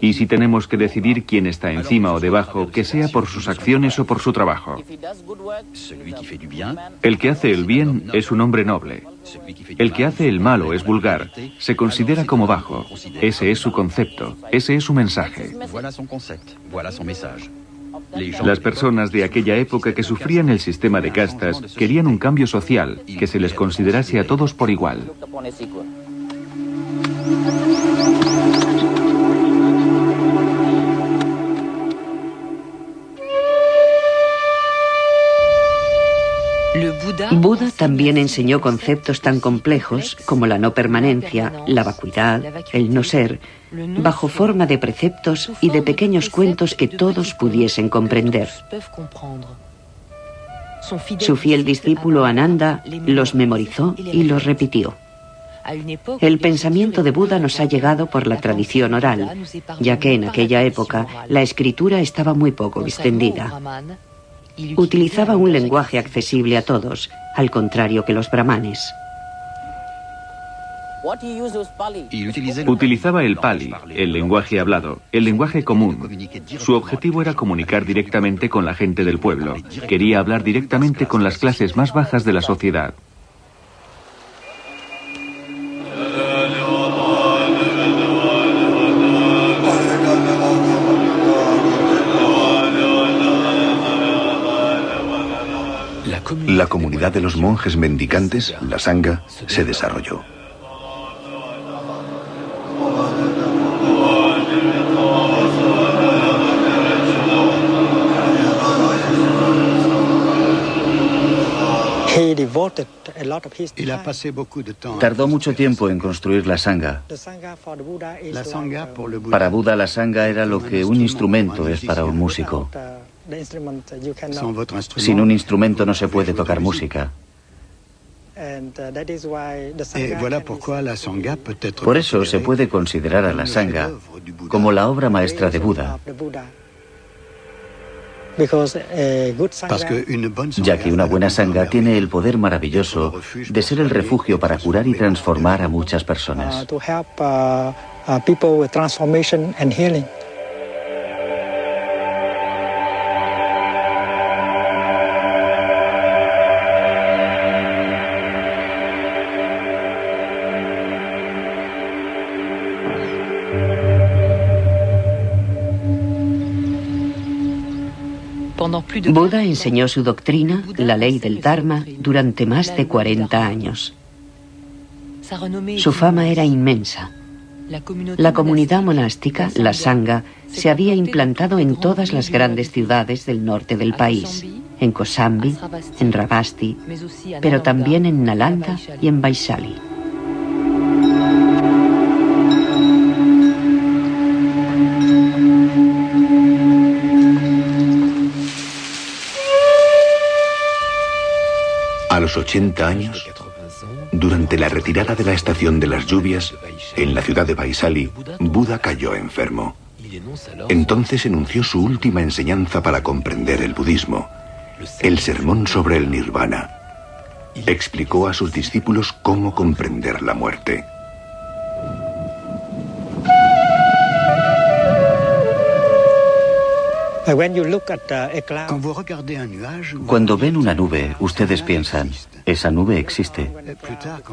Y si tenemos que decidir quién está encima o debajo, que sea por sus acciones o por su trabajo. El que hace el bien es un hombre noble. El que hace el mal o es vulgar se considera como bajo. Ese es su concepto, ese es su mensaje. Las personas de aquella época que sufrían el sistema de castas querían un cambio social, que se les considerase a todos por igual. Buda también enseñó conceptos tan complejos como la no permanencia, la vacuidad, el no ser, bajo forma de preceptos y de pequeños cuentos que todos pudiesen comprender. Su fiel discípulo Ananda los memorizó y los repitió. El pensamiento de Buda nos ha llegado por la tradición oral, ya que en aquella época la escritura estaba muy poco extendida. Utilizaba un lenguaje accesible a todos, al contrario que los brahmanes. Utilizaba el Pali, el lenguaje hablado, el lenguaje común. Su objetivo era comunicar directamente con la gente del pueblo. Quería hablar directamente con las clases más bajas de la sociedad. La comunidad de los monjes mendicantes, la Sangha, se desarrolló. Tardó mucho tiempo en construir la Sangha. Para Buda, la Sangha era lo que un instrumento es para un músico. Sin un instrumento no se puede tocar música. Por eso se puede considerar a la Sangha como la obra maestra de Buda, ya que una buena Sangha tiene el poder maravilloso de ser el refugio para curar y transformar a muchas personas. Buda enseñó su doctrina, la ley del Dharma, durante más de 40 años. Su fama era inmensa. La comunidad monástica, la Sangha, se había implantado en todas las grandes ciudades del norte del país, en Kosambi, en Ravasti, pero también en Nalanda y en Vaishali. A los 80 años, durante la retirada de la estación de las lluvias, en la ciudad de Vaishali, Buda cayó enfermo. Entonces enunció su última enseñanza para comprender el budismo, el sermón sobre el nirvana. Explicó a sus discípulos cómo comprender la muerte. Cuando ven una nube, ustedes piensan, esa nube existe.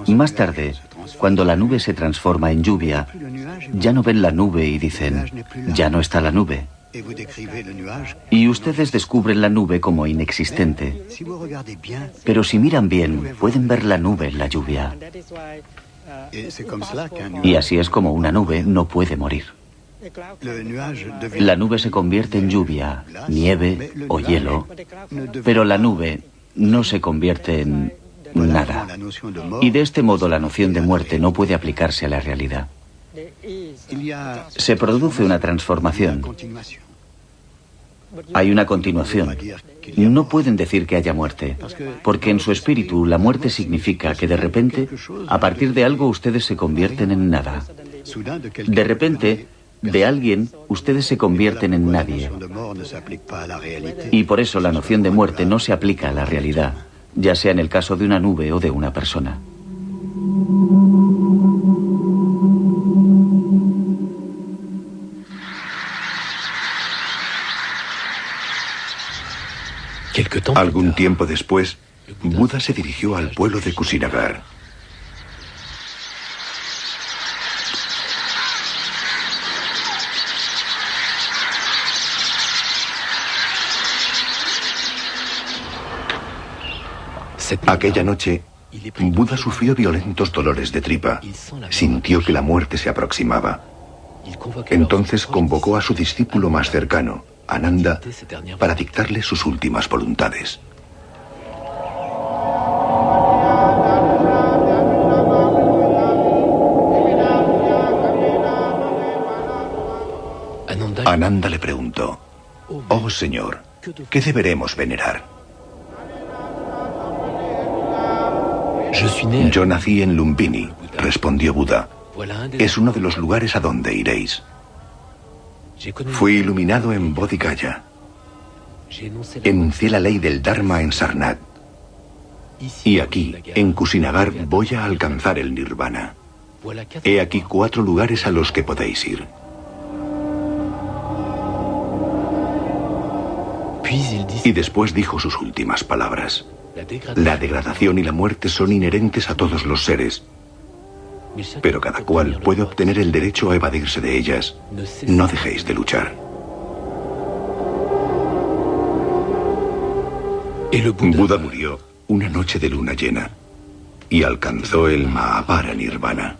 Más tarde, cuando la nube se transforma en lluvia, ya no ven la nube y dicen, ya no está la nube. Y ustedes descubren la nube como inexistente. Pero si miran bien, pueden ver la nube en la lluvia. Y así es como una nube no puede morir. La nube se convierte en lluvia, nieve o hielo, pero la nube no se convierte en nada. Y de este modo la noción de muerte no puede aplicarse a la realidad. Se produce una transformación. Hay una continuación. No pueden decir que haya muerte, porque en su espíritu la muerte significa que de repente, a partir de algo, ustedes se convierten en nada. De repente, de alguien, ustedes se convierten en nadie. Y por eso la noción de muerte no se aplica a la realidad, ya sea en el caso de una nube o de una persona. Algún tiempo después, Buda se dirigió al pueblo de Kusinagar. Aquella noche, Buda sufrió violentos dolores de tripa. Sintió que la muerte se aproximaba. Entonces convocó a su discípulo más cercano, Ananda, para dictarle sus últimas voluntades. Ananda le preguntó: «Oh Señor, ¿qué deberemos venerar?» «Yo nací en Lumbini», respondió Buda. «Es uno de los lugares a donde iréis. Fui iluminado en Bodhigaya. Enuncié la ley del Dharma en Sarnath. Y aquí, en Kusinagar, voy a alcanzar el Nirvana. He aquí 4 lugares a los que podéis ir». Y después dijo sus últimas palabras: «La degradación y la muerte son inherentes a todos los seres, pero cada cual puede obtener el derecho a evadirse de ellas. No dejéis de luchar». Buda murió una noche de luna llena y alcanzó el Mahapara Nirvana.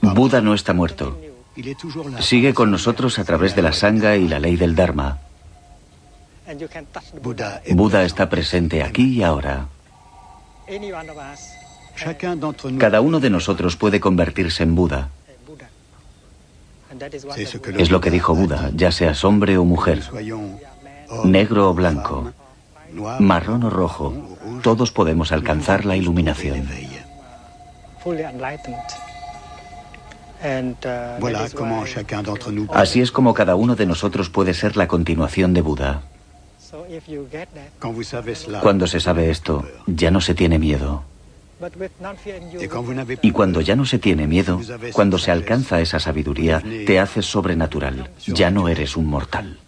Buda no está muerto. Sigue con nosotros a través de la Sangha y la ley del Dharma. Buda está presente aquí y ahora. Cada uno de nosotros puede convertirse en Buda. Es lo que dijo Buda, ya seas hombre o mujer, negro o blanco, marrón o rojo, todos podemos alcanzar la iluminación. Así es como cada uno de nosotros puede ser la continuación de Buda. Cuando se sabe esto, ya no se tiene miedo. Y cuando ya no se tiene miedo, cuando se alcanza esa sabiduría, te haces sobrenatural. Ya no eres un mortal.